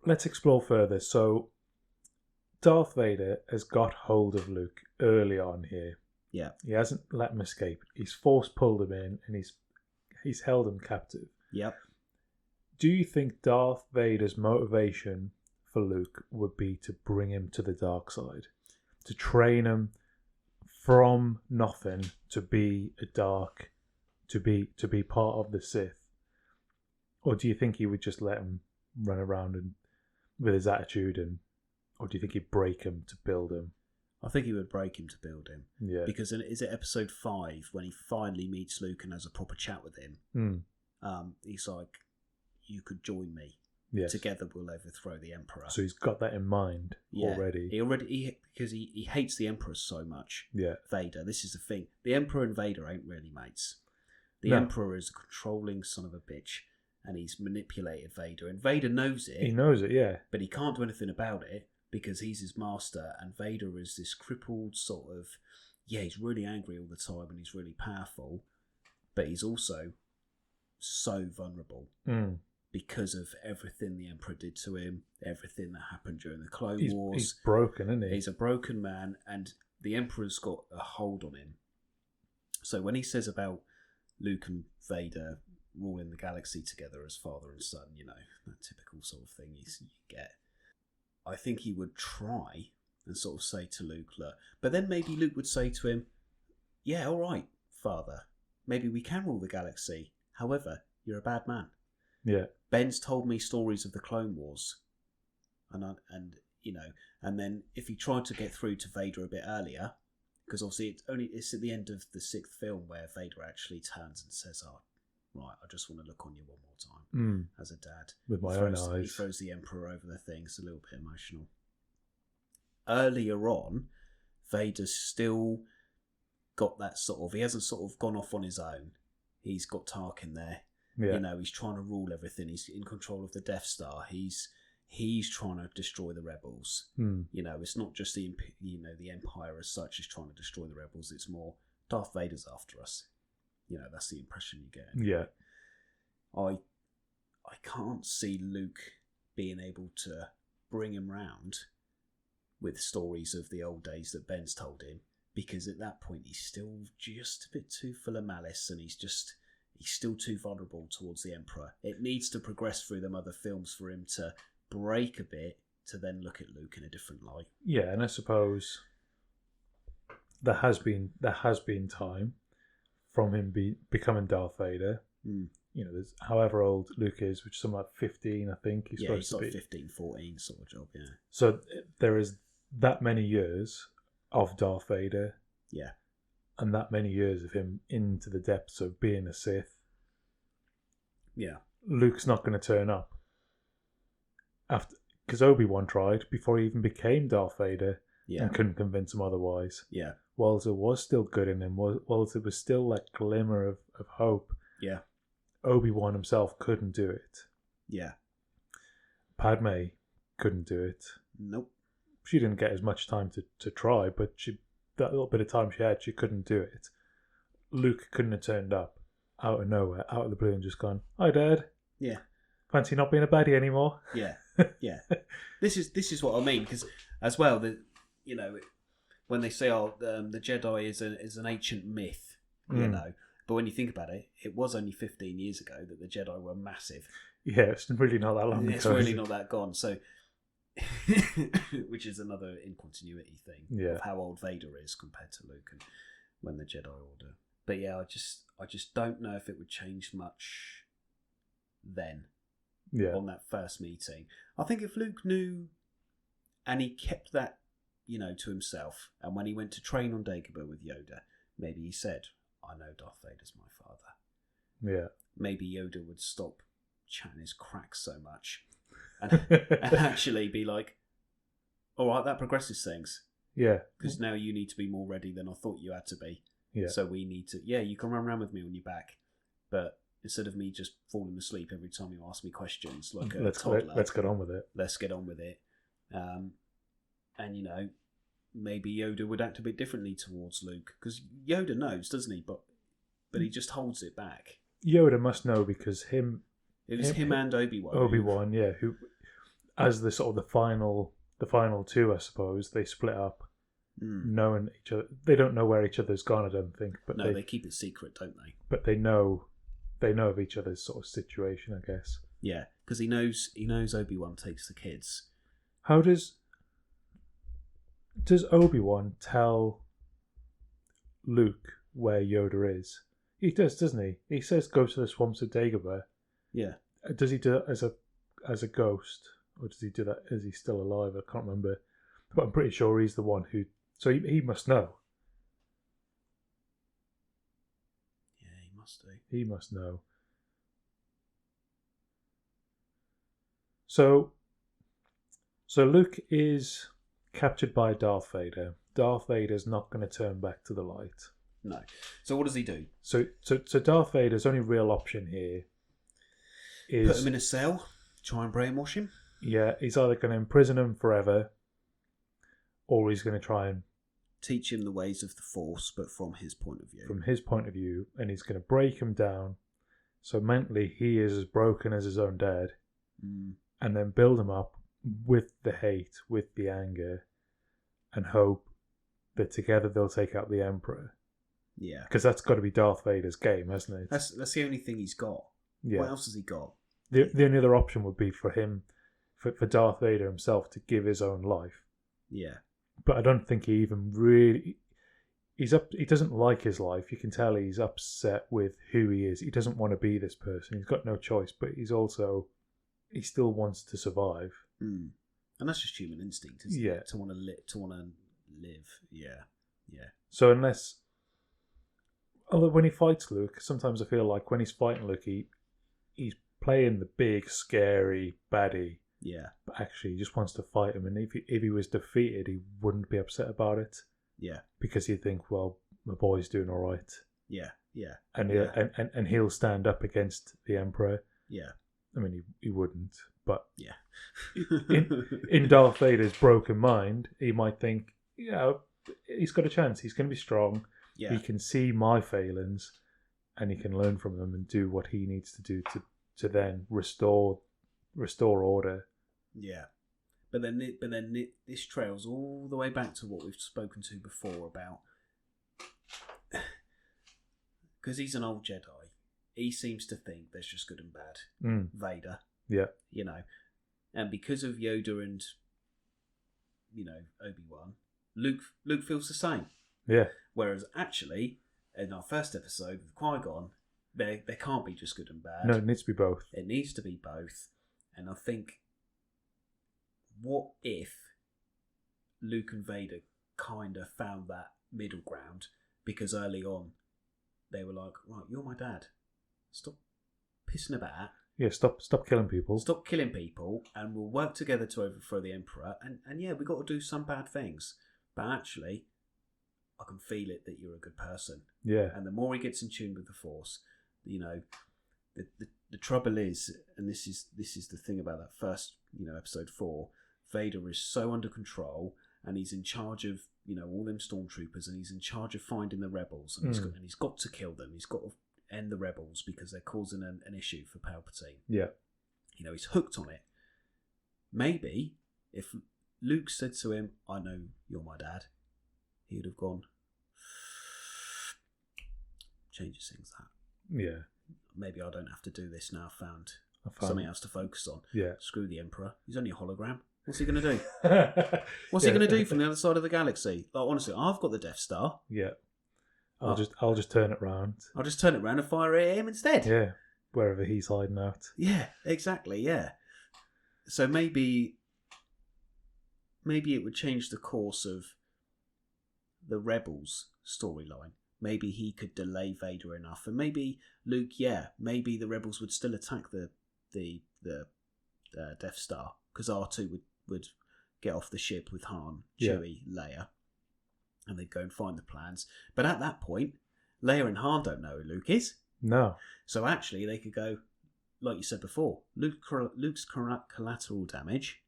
Speaker 1: let's explore further. So Darth Vader has got hold of Luke early on here.
Speaker 2: Yeah.
Speaker 1: He hasn't let him escape. He's force pulled him in, and he's held him captive.
Speaker 2: Yep.
Speaker 1: Do you think Darth Vader's motivation for Luke would be to bring him to the dark side, to train him from nothing to be to be part of the Sith, or do you think he would just let him run around and with his attitude, or do you think he'd break him to build him?
Speaker 2: I think he would break him to build him.
Speaker 1: Yeah.
Speaker 2: Because is it episode 5 when he finally meets Luke and has a proper chat with him? He's like, "You could join me.
Speaker 1: Yes.
Speaker 2: Together we'll overthrow the Emperor."
Speaker 1: So he's got that in mind already.
Speaker 2: Because he hates the Emperor so much.
Speaker 1: Yeah.
Speaker 2: Vader. This is the thing. The Emperor and Vader ain't really mates. The
Speaker 1: No.
Speaker 2: Emperor is a controlling son of a bitch, and he's manipulated Vader, and Vader knows it.
Speaker 1: He knows it, yeah.
Speaker 2: But he can't do anything about it because he's his master, and Vader is this crippled sort of... Yeah, he's really angry all the time, and he's really powerful, but he's also so vulnerable because of everything the Emperor did to him, everything that happened during the Clone Wars.
Speaker 1: He's broken, isn't he?
Speaker 2: He's a broken man, and the Emperor's got a hold on him. So when he says about Luke and Vader ruling the galaxy together as father and son, you know, that typical sort of thing you get, I think he would try and sort of say to Luke, look, but then maybe Luke would say to him, yeah, all right, father, maybe we can rule the galaxy. However, you're a bad man.
Speaker 1: Yeah.
Speaker 2: Ben's told me stories of the Clone Wars, and you know, and then if he tried to get through to Vader a bit earlier, because obviously it's at the end of the 6th film where Vader actually turns and says, "Oh, right, I just want to look on you one more time as a dad."
Speaker 1: With my own eyes.
Speaker 2: He throws the Emperor over the thing. It's a little bit emotional. Earlier on, Vader's still got that sort of... He hasn't sort of gone off on his own. He's got Tarkin there.
Speaker 1: Yeah.
Speaker 2: You know, he's trying to rule everything. He's in control of the Death Star. He's trying to destroy the rebels. You know, it's not just the Empire as such is trying to destroy the rebels. It's more Darth Vader's after us. You know, that's the impression you get.
Speaker 1: Yeah.
Speaker 2: I can't see Luke being able to bring him round with stories of the old days that Ben's told him, because at that point he's still just a bit too full of malice, and he's still too vulnerable towards the Emperor. It needs to progress through them other films for him to break a bit, to then look at Luke in a different light. Yeah,
Speaker 1: and I suppose there has been time from him becoming Darth Vader. You know, there's however old Luke is, which is something like 15, I think. He's supposed to be
Speaker 2: 15, 14 sort of job, yeah.
Speaker 1: So there is that many years of Darth Vader.
Speaker 2: Yeah.
Speaker 1: And that many years of him into the depths of being a Sith.
Speaker 2: Yeah.
Speaker 1: Luke's not going to turn up. Because Obi-Wan tried before he even became Darth Vader and couldn't convince him otherwise.
Speaker 2: Yeah.
Speaker 1: Whilst there was still good in him, whilst there was still that glimmer of hope, Obi-Wan himself couldn't do it.
Speaker 2: Yeah.
Speaker 1: Padme couldn't do it.
Speaker 2: Nope.
Speaker 1: She didn't get as much time to try, but that little bit of time she had, she couldn't do it. Luke couldn't have turned up out of nowhere, out of the blue, and just gone, "Hi, Dad.
Speaker 2: Yeah.
Speaker 1: Fancy not being a baddie anymore?"
Speaker 2: Yeah. Yeah. This is what I mean, because as well, you know, when they say, the Jedi is an ancient myth, you know, but when you think about it, it was only 15 years ago that the Jedi were massive.
Speaker 1: Yeah, it's really not that long ago.
Speaker 2: It's really not that gone, so... which is another incontinuity thing of how old Vader is compared to Luke and when the Jedi Order. But yeah, I just don't know if it would change much then on that first meeting. I think if Luke knew and he kept that, you know, to himself, and when he went to train on Dagobah with Yoda, maybe he said, "I know Darth Vader's my father."
Speaker 1: Yeah.
Speaker 2: Maybe Yoda would stop chatting his crack so much and actually be like, all right, that progresses things. Yeah. Because now you need to be more ready than I thought you had to be. Yeah. So we need to, you can run around with me on your back, but instead of me just falling asleep every time you ask me questions like a toddler,
Speaker 1: let's get on with it.
Speaker 2: Let's get on with it. And, you know, maybe Yoda would act a bit differently towards Luke, because Yoda knows, doesn't he? But he just holds it back.
Speaker 1: Yoda must know, because
Speaker 2: it was him and Obi-Wan.
Speaker 1: Obi-Wan, who, as the sort of the final the final two, I suppose, they split up, knowing each other. They don't know where each other's gone, I don't think. But
Speaker 2: no, they keep it secret, don't they?
Speaker 1: But they know of each other's sort of situation, I guess.
Speaker 2: Yeah, because he knows Obi-Wan takes the kids.
Speaker 1: How does Obi-Wan tell Luke where Yoda is? He does, doesn't he? He says go to the swamps of Dagobah.
Speaker 2: Yeah.
Speaker 1: Does he do that as a ghost, or does he do that as he's still alive? I can't remember, but I'm pretty sure he's the one who. So he must know.
Speaker 2: Yeah, he must do.
Speaker 1: He must know. So Luke is captured by Darth Vader. Darth Vader's not going to turn back to the light.
Speaker 2: No. So what does he do?
Speaker 1: So Darth Vader's only real option here is
Speaker 2: put him in a cell, try and brainwash him.
Speaker 1: Yeah, he's either going to imprison him forever, or he's going to try and
Speaker 2: teach him the ways of the Force, but from his point of view.
Speaker 1: From his point of view, and he's going to break him down, so mentally he is as broken as his own dad, and then build him up with the hate, with the anger, and hope that together they'll take out the Emperor.
Speaker 2: Yeah,
Speaker 1: because that's got to be Darth Vader's game, hasn't it?
Speaker 2: That's the only thing he's got. Yeah. What else has he got?
Speaker 1: The only other option would be for him, for Darth Vader himself, to give his own life.
Speaker 2: Yeah.
Speaker 1: But I don't think he even really... He doesn't like his life. You can tell he's upset with who he is. He doesn't want to be this person. He's got no choice, but he still wants to survive.
Speaker 2: And that's just human instinct, isn't it? To want to live. Yeah. Yeah.
Speaker 1: So although when he fights Luke, sometimes I feel like when he's fighting Luke, he's playing the big, scary baddie.
Speaker 2: Yeah.
Speaker 1: But actually, he just wants to fight him. And if he was defeated, he wouldn't be upset about it.
Speaker 2: Yeah.
Speaker 1: Because he'd think, well, my boy's doing all right.
Speaker 2: Yeah. Yeah.
Speaker 1: And he'll stand up against the Emperor.
Speaker 2: Yeah.
Speaker 1: I mean, he wouldn't. But
Speaker 2: yeah.
Speaker 1: in Darth Vader's broken mind, he might think, he's got a chance. He's going to be strong.
Speaker 2: Yeah.
Speaker 1: He can see my failings, and he can learn from them and do what he needs to do to then restore order.
Speaker 2: Yeah, but then this trails all the way back to what we've spoken to before about, because he's an old Jedi. He seems to think there's just good and bad. Vader.
Speaker 1: Yeah.
Speaker 2: And because of Yoda and Obi-Wan, Luke feels the same.
Speaker 1: Yeah.
Speaker 2: Whereas actually, in our first episode with Qui-Gon, there can't be just good and bad.
Speaker 1: No, it needs to be both.
Speaker 2: It needs to be both. And I think, what if Luke and Vader kind of found that middle ground? Because early on, they were like, right, you're my dad. Stop pissing about.
Speaker 1: Yeah, stop killing people.
Speaker 2: Stop killing people, and we'll work together to overthrow the Emperor. And yeah, we've got to do some bad things. But actually, I can feel it that you're a good person.
Speaker 1: Yeah.
Speaker 2: And the more he gets in tune with the Force, the trouble is, and this is the thing about that first, episode 4, Vader is so under control, and he's in charge of, all them stormtroopers, and he's in charge of finding the rebels, and he's got to kill them. He's got to end the rebels because they're causing an issue for Palpatine.
Speaker 1: Yeah.
Speaker 2: He's hooked on it. Maybe if Luke said to him, I know you're my dad, he would have gone, changes things that.
Speaker 1: Yeah.
Speaker 2: Maybe I don't have to do this now. I found something else to focus on.
Speaker 1: Yeah.
Speaker 2: Screw the Emperor. He's only a hologram. What's he going to do? What's he going to do from the other side of the galaxy? Like, honestly, I've got the Death Star.
Speaker 1: Yeah. I'll just turn it round.
Speaker 2: I'll just turn it round and fire at him instead.
Speaker 1: Yeah. Wherever he's hiding out.
Speaker 2: Yeah, exactly, yeah. So maybe it would change the course of the Rebels storyline. Maybe he could delay Vader enough, and maybe Luke. Yeah, maybe the Rebels would still attack the Death Star, because R2 would get off the ship with Han, Chewie, Leia, and they'd go and find the plans. But at that point, Leia and Han don't know who Luke is.
Speaker 1: No.
Speaker 2: So actually, they could go, like you said before, Luke's collateral damage.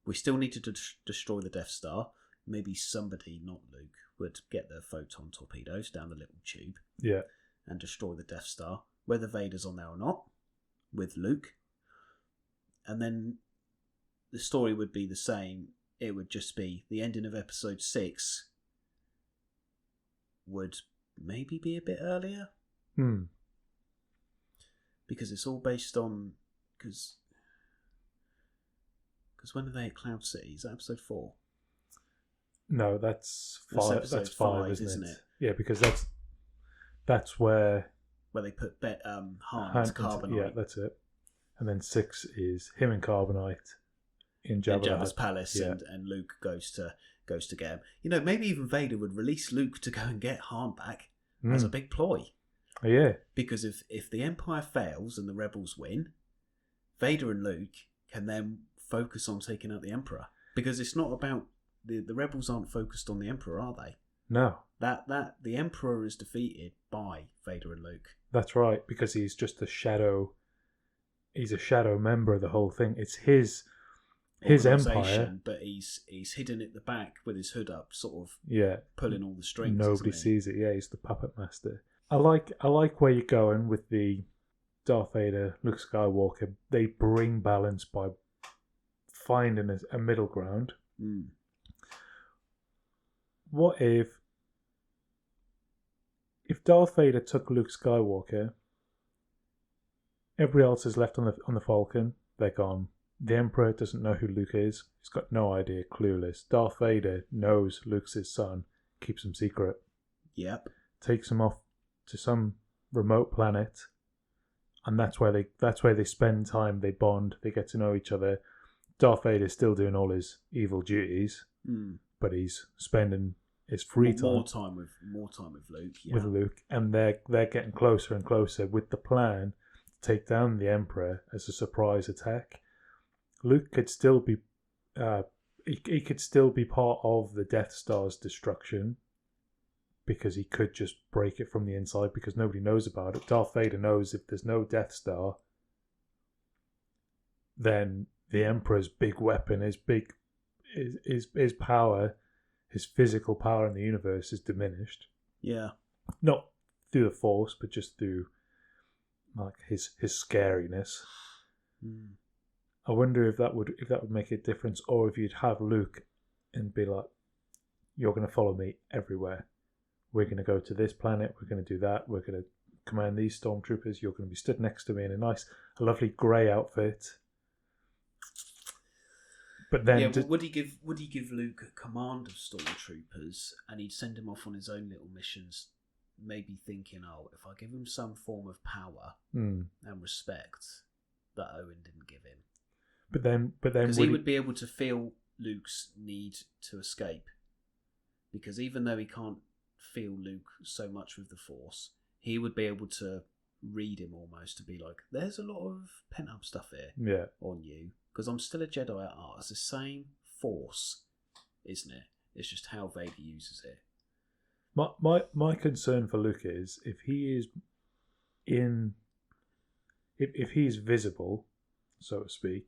Speaker 2: We still need to destroy the Death Star. Maybe somebody, not Luke, would get the photon torpedoes down the little tube.
Speaker 1: Yeah.
Speaker 2: And destroy the Death Star, whether Vader's on there or not, with Luke. And then the story would be the same it would just be the ending of episode 6 would maybe be a bit earlier. Because it's all based on... Because when are they at Cloud City? Is that episode 4?
Speaker 1: No, that's 5. That's 5, isn't it? Yeah, because that's where
Speaker 2: they put Han Carbonite.
Speaker 1: Yeah, that's it. And then 6 is him and Carbonite in
Speaker 2: Jabba's palace, and Luke goes to get him. You know, maybe even Vader would release Luke to go and get Han back as a big ploy.
Speaker 1: Oh, yeah.
Speaker 2: Because if the Empire fails and the Rebels win, Vader and Luke can then focus on taking out the Emperor. Because it's not about the Rebels aren't focused on the Emperor, are they?
Speaker 1: No.
Speaker 2: That the Emperor is defeated by Vader and Luke.
Speaker 1: That's right, because he's just a shadow. He's a shadow member of the whole thing. It's his empire,
Speaker 2: but he's hidden at the back with his hood up, sort of pulling all the strings.
Speaker 1: Nobody sees it. Yeah, he's the puppet master. I like where you're going with the Darth Vader, Luke Skywalker. They bring balance by finding a middle ground. What if Darth Vader took Luke Skywalker? Everybody else is left on the Falcon. They're gone. The Emperor doesn't know who Luke is. He's got no idea, clueless. Darth Vader knows Luke's his son, keeps him secret.
Speaker 2: Yep.
Speaker 1: Takes him off to some remote planet, and that's where they spend time. They bond. They get to know each other. Darth Vader's still doing all his evil duties, but he's spending his free time
Speaker 2: more time with Luke. Yeah.
Speaker 1: With Luke, and they're getting closer and closer with the plan to take down the Emperor as a surprise attack. Luke could still be he could still be part of the Death Star's destruction, because he could just break it from the inside, because nobody knows about it. Darth Vader knows if there's no Death Star, then the Emperor's big weapon, his power, his physical power in the universe is diminished.
Speaker 2: Yeah.
Speaker 1: Not through the Force, but just through like his scariness. I wonder if that would make a difference, or if you'd have Luke and be like, "You're going to follow me everywhere. We're going to go to this planet. We're going to do that. We're going to command these stormtroopers. You're going to be stood next to me in a lovely grey outfit." But then,
Speaker 2: would he give Luke command of stormtroopers, and he'd send him off on his own little missions, maybe thinking, "Oh, if I give him some form of power and respect that Owen didn't give him."
Speaker 1: But then,
Speaker 2: because he would be able to feel Luke's need to escape, because even though he can't feel Luke so much with the Force, he would be able to read him almost, to be like, "There's a lot of pent up stuff here on you, because I'm still a Jedi at heart." It's the same Force, isn't it? It's just how Vader uses it.
Speaker 1: My concern for Luke is if he is if he's visible, so to speak,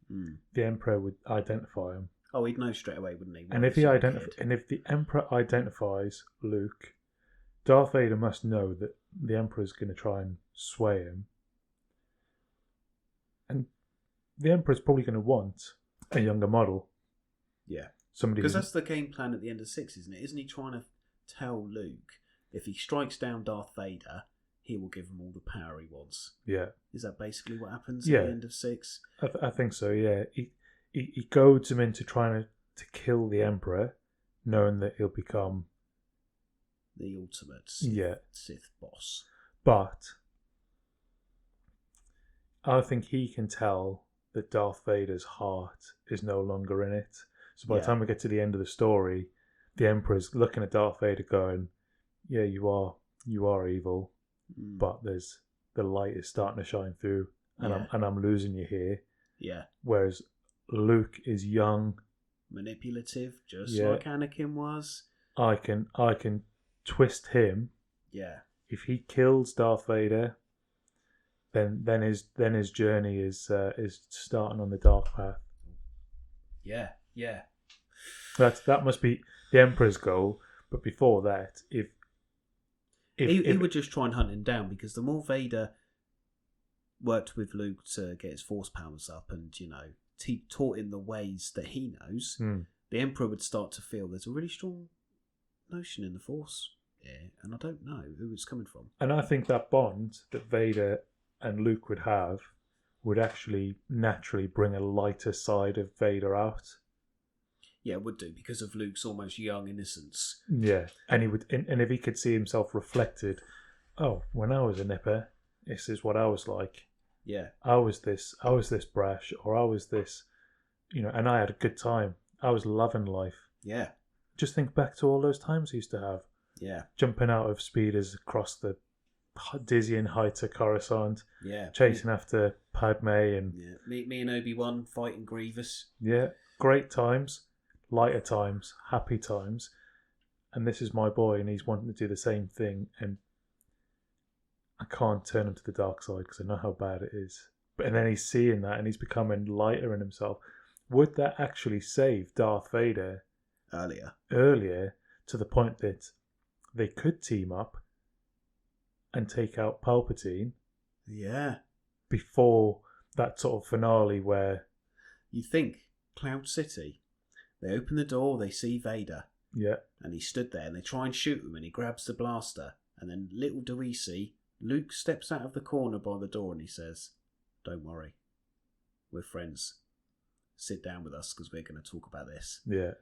Speaker 1: the Emperor would identify him.
Speaker 2: Oh, he'd know straight away, wouldn't he?
Speaker 1: And if the Emperor identifies Luke, Darth Vader must know that the Emperor's going to try and sway him. And the Emperor's probably going to want a younger model.
Speaker 2: Yeah.
Speaker 1: Somebody,
Speaker 2: because that's the game plan at the end of 6, isn't it? Isn't he trying to tell Luke, if he strikes down Darth Vader, he will give him all the power he wants?
Speaker 1: Yeah.
Speaker 2: Is that basically what happens at the end of 6?
Speaker 1: I think so, yeah. He goads him into trying to kill the Emperor, knowing that he'll become
Speaker 2: the ultimate Sith boss.
Speaker 1: But I think he can tell that Darth Vader's heart is no longer in it. So by the time we get to the end of the story, the Emperor's looking at Darth Vader going, "Yeah, you are evil, but the light is starting to shine through, and I'm losing you here."
Speaker 2: Yeah.
Speaker 1: Whereas Luke is young,
Speaker 2: manipulative, just like Anakin was.
Speaker 1: I can twist him.
Speaker 2: Yeah.
Speaker 1: If he kills Darth Vader, then his journey is starting on the dark path.
Speaker 2: Yeah. Yeah.
Speaker 1: That must be the Emperor's goal. But before that, if
Speaker 2: he would just try and hunt him down, because the more Vader worked with Luke to get his Force powers up, and taught him the ways that he knows, the Emperor would start to feel there's a really strong notion in the Force here, and I don't know who it's coming from.
Speaker 1: And I think that bond that Vader and Luke would have would actually naturally bring a lighter side of Vader out.
Speaker 2: Yeah, it would do, because of Luke's almost young innocence.
Speaker 1: Yeah, and he would, and if he could see himself reflected, oh, when I was a nipper, this is what I was like.
Speaker 2: Yeah,
Speaker 1: I was this brash, or I was this, and I had a good time. I was loving life.
Speaker 2: Yeah.
Speaker 1: Just think back to all those times he used to have.
Speaker 2: Yeah.
Speaker 1: Jumping out of speeders across the dizzying heights of Coruscant.
Speaker 2: Yeah.
Speaker 1: Chasing after Padme and...
Speaker 2: Yeah. Me and Obi-Wan fighting Grievous.
Speaker 1: Yeah. Great times. Lighter times. Happy times. And this is my boy, and he's wanting to do the same thing, and I can't turn him to the dark side because I know how bad it is. And then he's seeing that, and he's becoming lighter in himself. Would that actually save Darth Vader earlier to the point that they could team up and take out Palpatine?
Speaker 2: Yeah.
Speaker 1: Before that sort of finale where...
Speaker 2: You think, Cloud City, they open the door, they see Vader.
Speaker 1: Yeah.
Speaker 2: And he stood there, and they try and shoot him, and he grabs the blaster. And then little do we see, Luke steps out of the corner by the door, and he says, "Don't worry, we're friends. Sit down with us because we're going to talk about this."
Speaker 1: Yeah.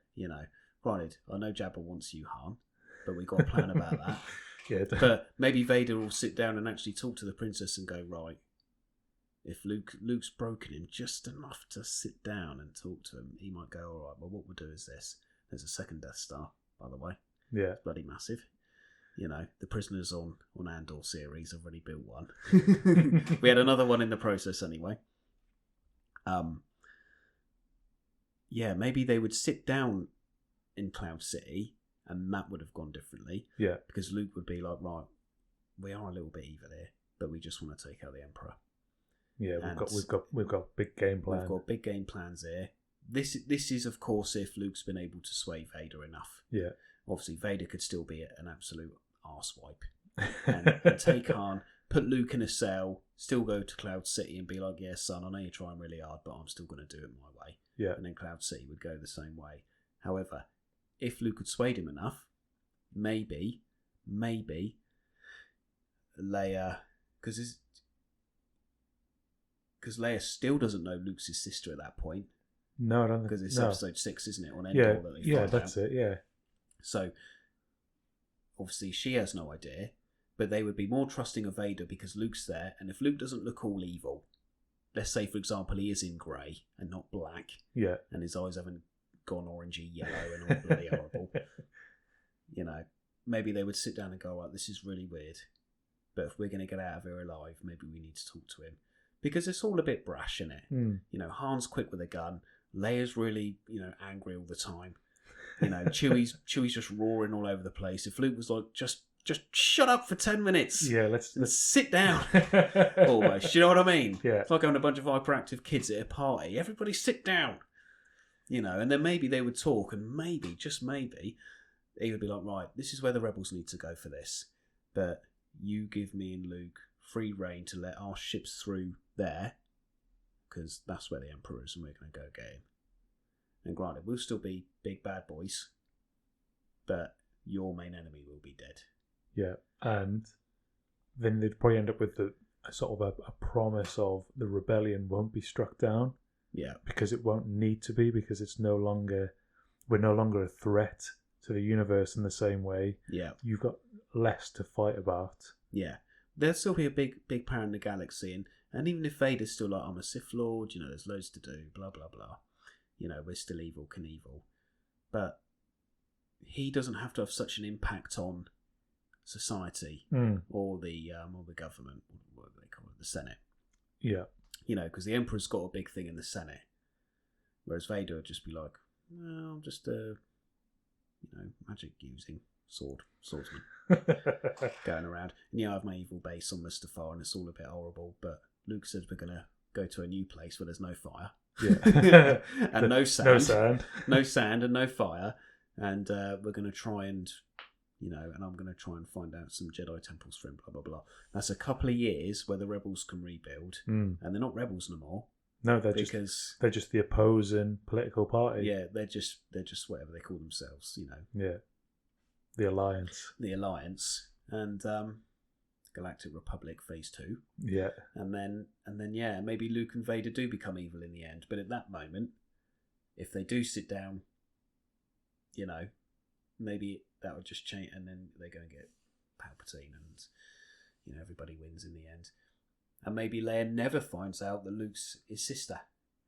Speaker 2: Granted, I know Jabba wants you, Han, but we've got a plan about that.
Speaker 1: Yeah.
Speaker 2: But maybe Vader will sit down and actually talk to the princess and go, right, if Luke's broken him just enough to sit down and talk to him, he might go, all right, well, what we'll do is this. There's a second Death Star, by the way.
Speaker 1: Yeah.
Speaker 2: It's bloody massive. The Prisoners on Andor series have already built one. We had another one in the process anyway. Yeah, maybe they would sit down in Cloud City and that would have gone differently.
Speaker 1: Yeah.
Speaker 2: Because Luke would be like, right, we are a little bit evil here, but we just want to take out the Emperor.
Speaker 1: Yeah, we've got big game plans.
Speaker 2: We've got big game plans here. This is, of course, if Luke's been able to sway Vader enough.
Speaker 1: Yeah.
Speaker 2: Obviously, Vader could still be an absolute arsewipe. And take Han, put Luke in a cell, still go to Cloud City and be like, yeah, son, I know you're trying really hard, but I'm still going to do it my way.
Speaker 1: Yeah.
Speaker 2: And then Cloud City would go the same way. However, if Luke had swayed him enough, maybe Leia, because Leia still doesn't know Luke's his sister at that point.
Speaker 1: No, I don't think.
Speaker 2: Because it's episode 6, isn't it? On
Speaker 1: Endor,
Speaker 2: that they
Speaker 1: find that's out. It. Yeah.
Speaker 2: So obviously she has no idea, but they would be more trusting of Vader because Luke's there. And if Luke doesn't look all evil, let's say for example he is in grey and not black,
Speaker 1: yeah,
Speaker 2: and his eyes haven't gone orangey yellow and all bloody horrible, maybe they would sit down and go, right, this is really weird, but if we're going to get out of here alive, maybe we need to talk to him. Because it's all a bit brash, isn't it? Han's quick with a gun. Leia's really, angry all the time. Chewie's just roaring all over the place. If Luke was like, just shut up for 10 minutes.
Speaker 1: Yeah, let's
Speaker 2: sit down. Almost. You know what I mean?
Speaker 1: Yeah.
Speaker 2: It's like having a bunch of hyperactive kids at a party. Everybody sit down. And then maybe they would talk, and maybe, just maybe, he would be like, right, this is where the rebels need to go for this. But you give me and Luke free reign to let our ships through there, because that's where the Emperor is, and we're going to go get him. And granted, we'll still be big bad boys, but your main enemy will be dead.
Speaker 1: Yeah, and then they'd probably end up with a sort of a promise of the rebellion won't be struck down.
Speaker 2: Yeah,
Speaker 1: because it won't need to be, because we're no longer a threat to the universe in the same way.
Speaker 2: Yeah,
Speaker 1: you've got less to fight about.
Speaker 2: Yeah, there'll still be a big power in the galaxy, and even if Vader's still like, I'm a Sith Lord, there's loads to do, blah blah blah. We're still evil Knievel, but he doesn't have to have such an impact on society or the government, what do they call it, the Senate.
Speaker 1: Yeah.
Speaker 2: Because the Emperor's got a big thing in the Senate, whereas Vader would just be like, well, I'm just a, magic using swordsman going around. And I have my evil base on Mustafar, and it's all a bit horrible. But Luke says we're gonna go to a new place where there's no fire, and no sand, no sand, and no fire, and we're gonna try and. And I'm going to try and find out some Jedi temples for him, blah, blah, blah. That's a couple of years where the rebels can rebuild, and they're not rebels no more.
Speaker 1: No, they're just the opposing political party.
Speaker 2: Yeah, they're just whatever they call themselves,
Speaker 1: Yeah. The Alliance.
Speaker 2: The Alliance. And Galactic Republic Phase 2.
Speaker 1: Yeah.
Speaker 2: And then yeah, maybe Luke and Vader do become evil in the end. But at that moment, if they do sit down, maybe that would just change, and then they go and get Palpatine, and everybody wins in the end. And maybe Leia never finds out that Luke's his sister.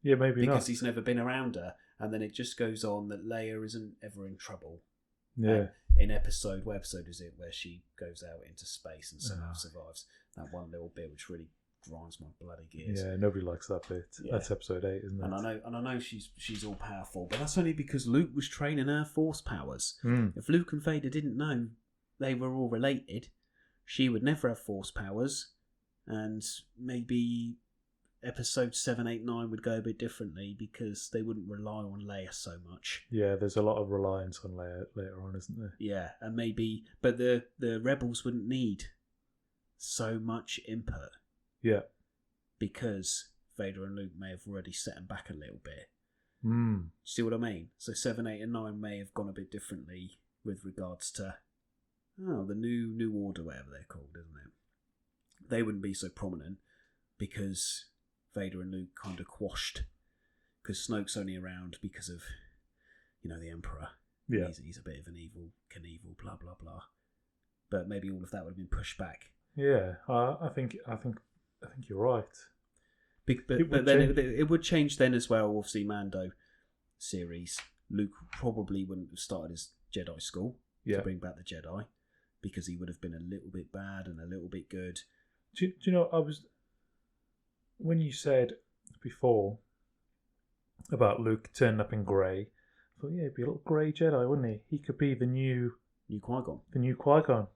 Speaker 1: Yeah, maybe
Speaker 2: because
Speaker 1: not.
Speaker 2: he's never been around her, and then it just goes on that Leia isn't ever in trouble.
Speaker 1: Yeah.
Speaker 2: And what episode is it where she goes out into space and somehow survives? That one little bit which really grinds my bloody gears.
Speaker 1: Yeah, nobody likes that bit. Yeah. That's episode 8, isn't it?
Speaker 2: And I know she's all powerful, but that's only because Luke was training her force powers. If Luke and Vader didn't know they were all related, she would never have force powers, and maybe episode 7, 8, 9 would go a bit differently because they wouldn't rely on Leia so much.
Speaker 1: Yeah, there's a lot of reliance on Leia later on, isn't there?
Speaker 2: Yeah, and but the rebels wouldn't need so much input.
Speaker 1: Yeah.
Speaker 2: Because Vader and Luke may have already set them back a little bit. See what I mean? So 7, 8 and 9 may have gone a bit differently with regards to the new order, whatever they're called, isn't it? They wouldn't be so prominent because Vader and Luke kind of quashed, because Snoke's only around because of the Emperor.
Speaker 1: Yeah.
Speaker 2: He's a bit of an evil Knievel, blah blah blah. But maybe all of that would have been pushed back.
Speaker 1: Yeah, I think you're right.
Speaker 2: But then it would change then as well. Obviously, Mando series, Luke probably wouldn't have started his Jedi school to bring back the Jedi, because he would have been a little bit bad and a little bit good.
Speaker 1: Do you know, when you said before about Luke turning up in grey, I thought, he'd be a little grey Jedi, wouldn't he? He could be the new
Speaker 2: Qui-Gon.
Speaker 1: The new Qui-Gon.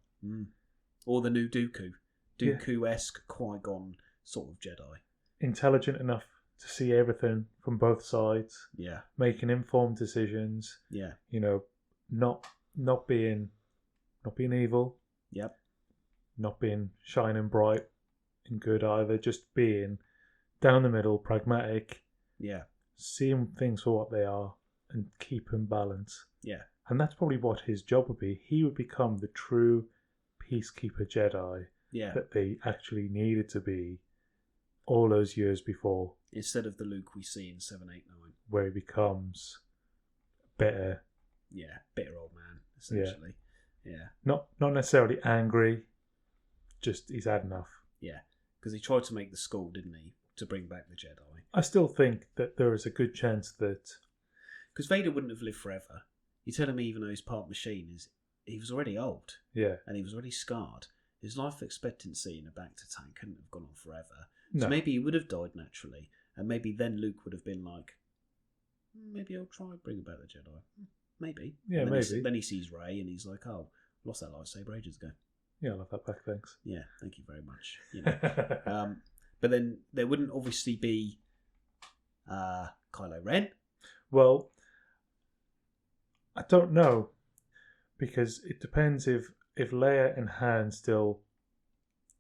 Speaker 2: Or the new Dooku. Dooku-esque Qui-Gon sort of Jedi.
Speaker 1: Intelligent enough to see everything from both sides.
Speaker 2: Yeah.
Speaker 1: Making informed decisions.
Speaker 2: Yeah.
Speaker 1: Not being evil.
Speaker 2: Yep.
Speaker 1: Not being shining bright and good either. Just being down the middle, pragmatic.
Speaker 2: Yeah.
Speaker 1: Seeing things for what they are and keeping balance.
Speaker 2: Yeah.
Speaker 1: And that's probably what his job would be. He would become the true peacekeeper Jedi that they actually needed to be all those years before.
Speaker 2: Instead of the Luke we see in 7, 8, 9.
Speaker 1: Where he becomes better.
Speaker 2: Yeah, bitter old man, essentially. Yeah.
Speaker 1: Not necessarily angry, just he's had enough.
Speaker 2: Yeah, because he tried to make the school, didn't he, to bring back the Jedi.
Speaker 1: I still think that there is a good chance that...
Speaker 2: Because Vader wouldn't have lived forever. You're telling me even though he's part machine, he was already old.
Speaker 1: Yeah.
Speaker 2: And he was already scarred. His life expectancy in a Bacta tank couldn't have gone on forever.
Speaker 1: No.
Speaker 2: So maybe he would have died naturally. And maybe then Luke would have been like, maybe I'll try and bring about the Jedi. Maybe.
Speaker 1: Yeah, maybe.
Speaker 2: Then he sees Rey and he's like, oh, lost that lightsaber ages ago.
Speaker 1: Yeah, I'll have that back, thanks.
Speaker 2: Yeah, thank you very much. But then there wouldn't obviously be Kylo Ren.
Speaker 1: Well, I don't know, because it depends if Leia and Han still...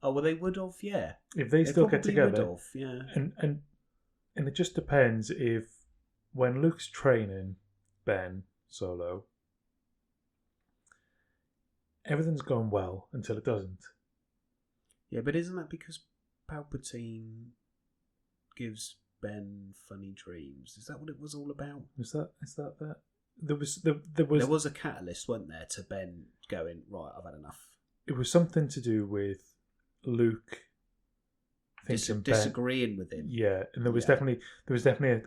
Speaker 2: Oh, well, they would have, yeah.
Speaker 1: If they still get together.
Speaker 2: Would have, yeah.
Speaker 1: And it just depends if, when Luke's training Ben Solo, everything's going well until it doesn't. Yeah,
Speaker 2: but isn't that because Palpatine gives Ben funny dreams? Is that what it was all about?
Speaker 1: Is that? There
Speaker 2: was a catalyst, wasn't there, to Ben going, right, I've had enough.
Speaker 1: It was something to do with Luke
Speaker 2: disagreeing with him.
Speaker 1: Yeah, and there was definitely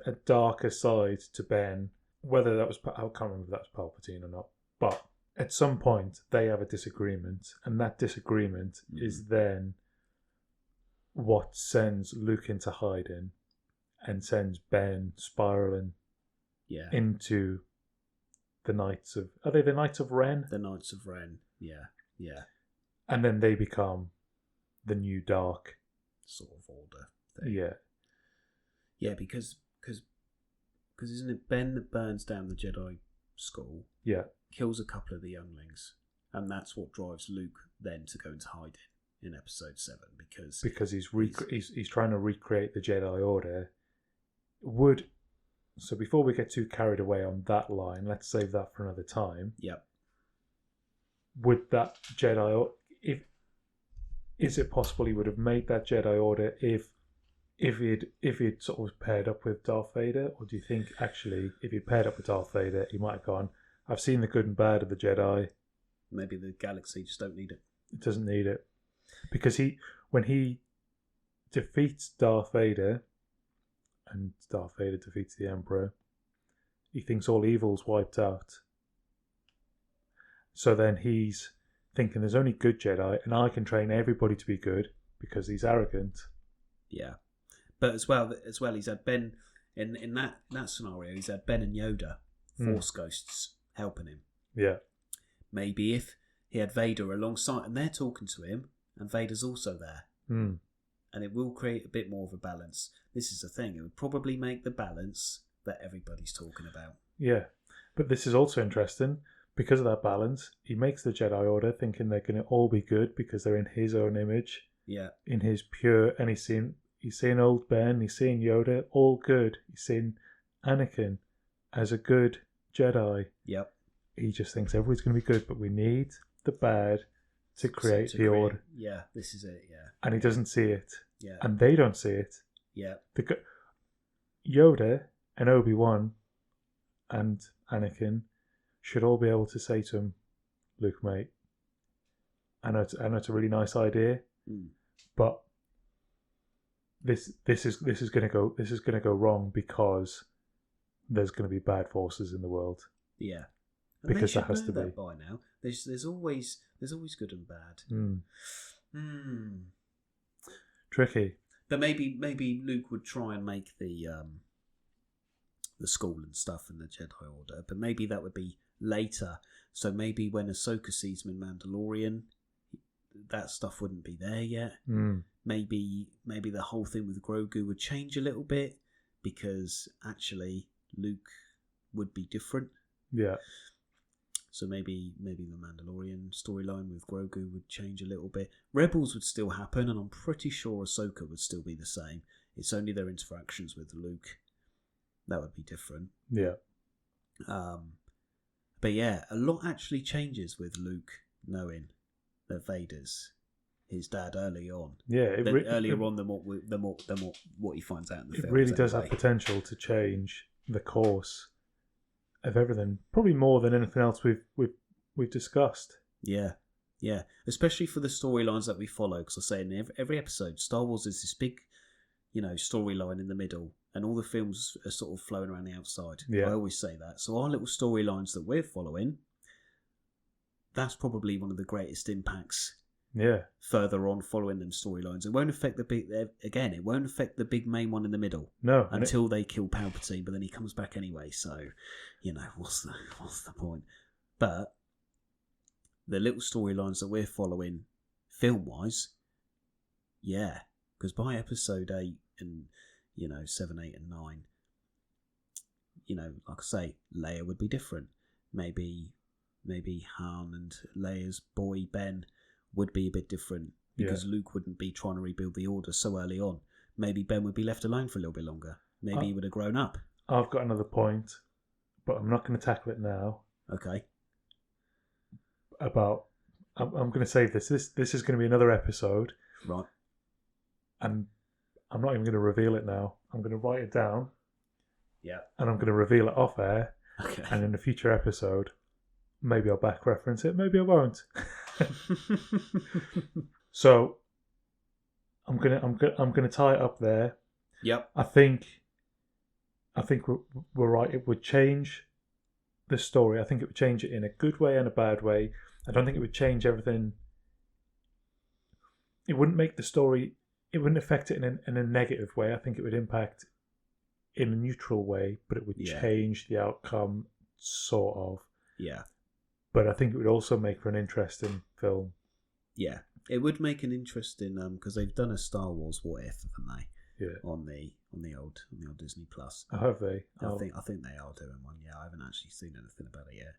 Speaker 1: a darker side to Ben. Whether that was, I can't remember if that was Palpatine or not, but at some point they have a disagreement, and that disagreement is then what sends Luke into hiding and sends Ben spiraling into the Knights of... Are they the Knights of Ren?
Speaker 2: The Knights of Ren, yeah.
Speaker 1: And then they become the new dark
Speaker 2: sort of order thing.
Speaker 1: Yeah.
Speaker 2: Yeah, because isn't it Ben that burns down the Jedi school?
Speaker 1: Yeah.
Speaker 2: Kills a couple of the younglings, and that's what drives Luke then to go into hiding in episode 7, because
Speaker 1: he's trying to recreate the Jedi Order So before we get too carried away on that line, let's save that for another time.
Speaker 2: Yep.
Speaker 1: Would that Jedi, is it possible he would have made that Jedi Order if he'd sort of paired up with Darth Vader, or do you think actually if he'd paired up with Darth Vader, he might have gone, I've seen the good and bad of the Jedi.
Speaker 2: Maybe the galaxy just don't need it.
Speaker 1: It doesn't need it, because when he defeats Darth Vader, and Darth Vader defeats the Emperor, he thinks all evil's wiped out. So then he's thinking there's only good Jedi, and I can train everybody to be good because he's arrogant.
Speaker 2: Yeah, but as well, he's had Ben in that scenario. He's had Ben and Yoda, Force ghosts, helping him.
Speaker 1: Yeah.
Speaker 2: Maybe if he had Vader alongside, and they're talking to him, and Vader's also there, and it will create a bit more of a balance. This is the thing; it would probably make the balance that everybody's talking about.
Speaker 1: Yeah, but this is also interesting. Because of that balance, he makes the Jedi Order thinking they're going to all be good because they're in his own image.
Speaker 2: Yeah.
Speaker 1: In his pure, and he's seeing Old Ben, he's seeing Yoda, all good. He's seeing Anakin as a good Jedi.
Speaker 2: Yep.
Speaker 1: He just thinks everybody's going to be good, but we need the bad to create the Order.
Speaker 2: Yeah, this is it, yeah.
Speaker 1: And he doesn't see it.
Speaker 2: Yeah.
Speaker 1: And they don't see it.
Speaker 2: Yeah.
Speaker 1: Yoda and Obi-Wan and Anakin should all be able to say to him, Luke, mate, I know it's a really nice idea, but this is going to go wrong because there's going to be bad forces in the world.
Speaker 2: Yeah,
Speaker 1: and because that has to be
Speaker 2: by now. There's always good and bad.
Speaker 1: Tricky.
Speaker 2: But maybe Luke would try and make the school and stuff in the Jedi Order, but maybe that would be later. So maybe when Ahsoka sees him in Mandalorian, that stuff wouldn't be there yet. Maybe the whole thing with Grogu would change a little bit because actually Luke would be different.
Speaker 1: Yeah.
Speaker 2: So maybe the Mandalorian storyline with Grogu would change a little bit. Rebels would still happen, and I'm pretty sure Ahsoka would still be the same. It's only their interactions with Luke that would be different.
Speaker 1: Yeah.
Speaker 2: But yeah, a lot actually changes with Luke knowing that Vader's his dad early on.
Speaker 1: Yeah,
Speaker 2: earlier on than what he finds out in the film.
Speaker 1: It really does have potential to change the course of everything. Probably more than anything else we've discussed.
Speaker 2: Yeah, yeah. Especially for the storylines that we follow, because I say in every episode, Star Wars is this big, storyline in the middle, and all the films are sort of flowing around the outside.
Speaker 1: Yeah.
Speaker 2: I always say that. So our little storylines that we're following, that's probably one of the greatest impacts.
Speaker 1: Yeah.
Speaker 2: Further on, following them storylines, it won't affect the big. Again, it won't affect the big main one in the middle.
Speaker 1: No.
Speaker 2: Until they kill Palpatine, but then he comes back anyway. So, what's the point? But the little storylines that we're following, film wise, yeah, because by episode 8 and 7, 8, and 9, like I say, Leia would be different. Maybe Han and Leia's boy Ben would be a bit different because Luke wouldn't be trying to rebuild the Order so early on. Maybe Ben would be left alone for a little bit longer. Maybe he would have grown up.
Speaker 1: I've got another point, but I'm not going to tackle it now.
Speaker 2: Okay.
Speaker 1: I'm going to save this. This is going to be another episode.
Speaker 2: Right.
Speaker 1: And I'm not even going to reveal it now. I'm going to write it down.
Speaker 2: Yeah.
Speaker 1: And I'm going to reveal it off air.
Speaker 2: Okay.
Speaker 1: And in a future episode, maybe I'll back reference it. Maybe I won't. So I'm gonna tie it up there.
Speaker 2: Yep.
Speaker 1: I think we're right. It would change the story. I think it would change it in a good way and a bad way. I don't think it would change everything. It wouldn't make the story. It wouldn't affect it in a negative way. I think it would impact in a neutral way, but it would change the outcome, sort of.
Speaker 2: Yeah.
Speaker 1: But I think it would also make for an interesting film.
Speaker 2: Yeah, it would make an interesting because they've done a Star Wars What If, haven't they?
Speaker 1: Yeah.
Speaker 2: On the old Disney Plus.
Speaker 1: Oh, have they?
Speaker 2: I think they are doing one. Yeah, I haven't actually seen anything about it yet.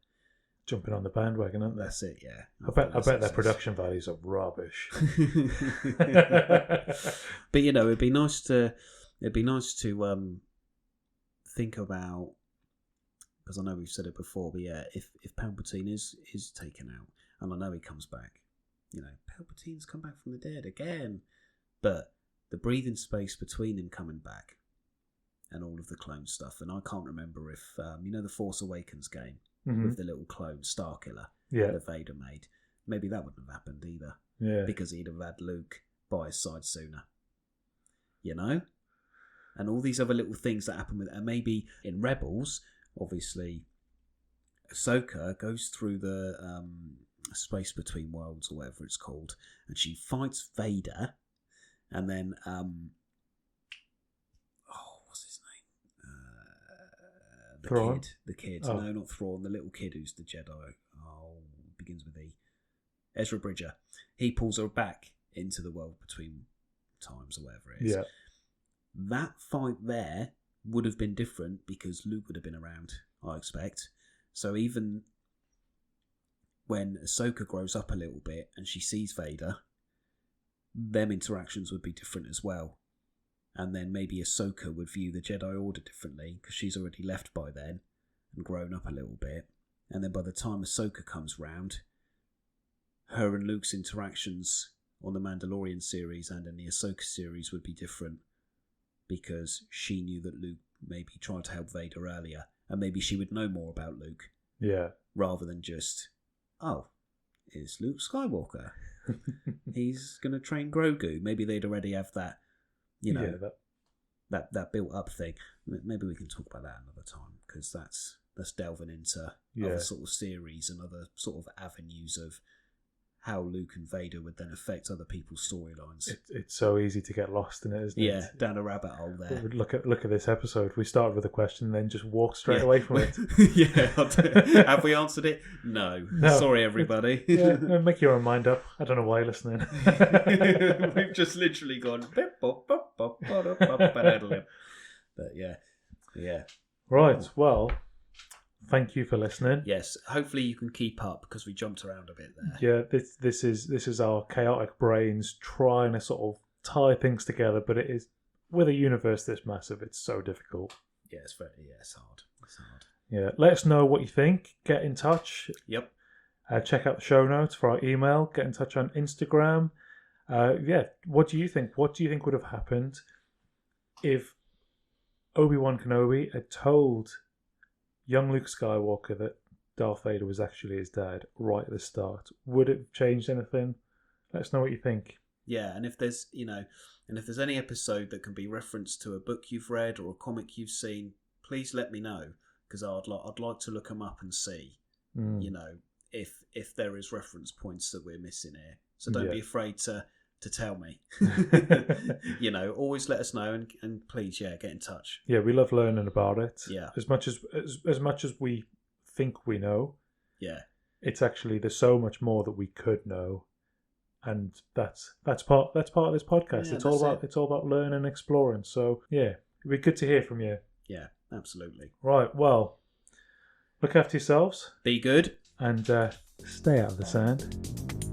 Speaker 1: Jumping on the bandwagon, aren't they?
Speaker 2: That's it. Yeah.
Speaker 1: I bet their production values are rubbish.
Speaker 2: But it'd be nice to think about, because I know we've said it before, but yeah, if Palpatine is taken out, and I know he comes back, Palpatine's come back from the dead again, but the breathing space between him coming back and all of the clone stuff, and I can't remember if the Force Awakens game with the little clone Starkiller that Vader made, maybe that wouldn't have happened either, because he'd have had Luke by his side sooner, and all these other little things that happen with, and maybe in Rebels, obviously Ahsoka goes through the space between worlds or whatever it's called, and she fights Vader, and then what's his name?
Speaker 1: Thrawn?
Speaker 2: The kid.
Speaker 1: Oh.
Speaker 2: No, not Thrawn. The little kid who's the Jedi. Begins with E. Ezra Bridger. He pulls her back into the world between times or whatever it is.
Speaker 1: Yeah.
Speaker 2: That fight there would have been different because Luke would have been around, I expect. So even when Ahsoka grows up a little bit and she sees Vader, them interactions would be different as well. And then maybe Ahsoka would view the Jedi Order differently because she's already left by then and grown up a little bit. And then by the time Ahsoka comes round, her and Luke's interactions on the Mandalorian series and in the Ahsoka series would be different because she knew that Luke maybe tried to help Vader earlier, and maybe she would know more about Luke. Yeah. Rather than just, it's Luke Skywalker. He's going to train Grogu. Maybe they'd already have that, that built up thing. Maybe we can talk about that another time because that's delving into other sort of series and other sort of avenues of how Luke and Vader would then affect other people's storylines.
Speaker 1: It's so easy to get lost in it, isn't it?
Speaker 2: Yeah, down a rabbit hole there.
Speaker 1: Look at this episode. We started with a question, then just walked straight away from it.
Speaker 2: Have we answered it? No. Sorry, everybody.
Speaker 1: Make your own mind up. I don't know why you're listening.
Speaker 2: We've just literally gone. But yeah.
Speaker 1: Right. Well. Thank you for listening.
Speaker 2: Yes, hopefully you can keep up because we jumped around a bit there.
Speaker 1: Yeah, this is our chaotic brains trying to sort of tie things together, but it is with a universe this massive, it's so difficult.
Speaker 2: Yeah, it's hard. It's hard.
Speaker 1: Yeah, let us know what you think. Get in touch.
Speaker 2: Yep.
Speaker 1: Check out the show notes for our email. Get in touch on Instagram. What do you think? What do you think would have happened if Obi-Wan Kenobi had told young Luke Skywalker that Darth Vader was actually his dad right at the start? Would it have changed anything? Let us know what you think.
Speaker 2: Yeah, and if there's any episode that can be referenced to a book you've read or a comic you've seen, please let me know because I'd like to look them up and see, if there is reference points that we're missing here. So don't be afraid to tell me. Always let us know and please get in touch.
Speaker 1: Yeah, we love learning about it.
Speaker 2: Yeah.
Speaker 1: As much as we think we know, it's actually there's so much more that we could know, and that's part of this podcast. It's all about learning and exploring. So it'd be good to hear from you.
Speaker 2: Yeah, absolutely.
Speaker 1: Right, well, look after yourselves.
Speaker 2: Be good
Speaker 1: and stay out of the sand.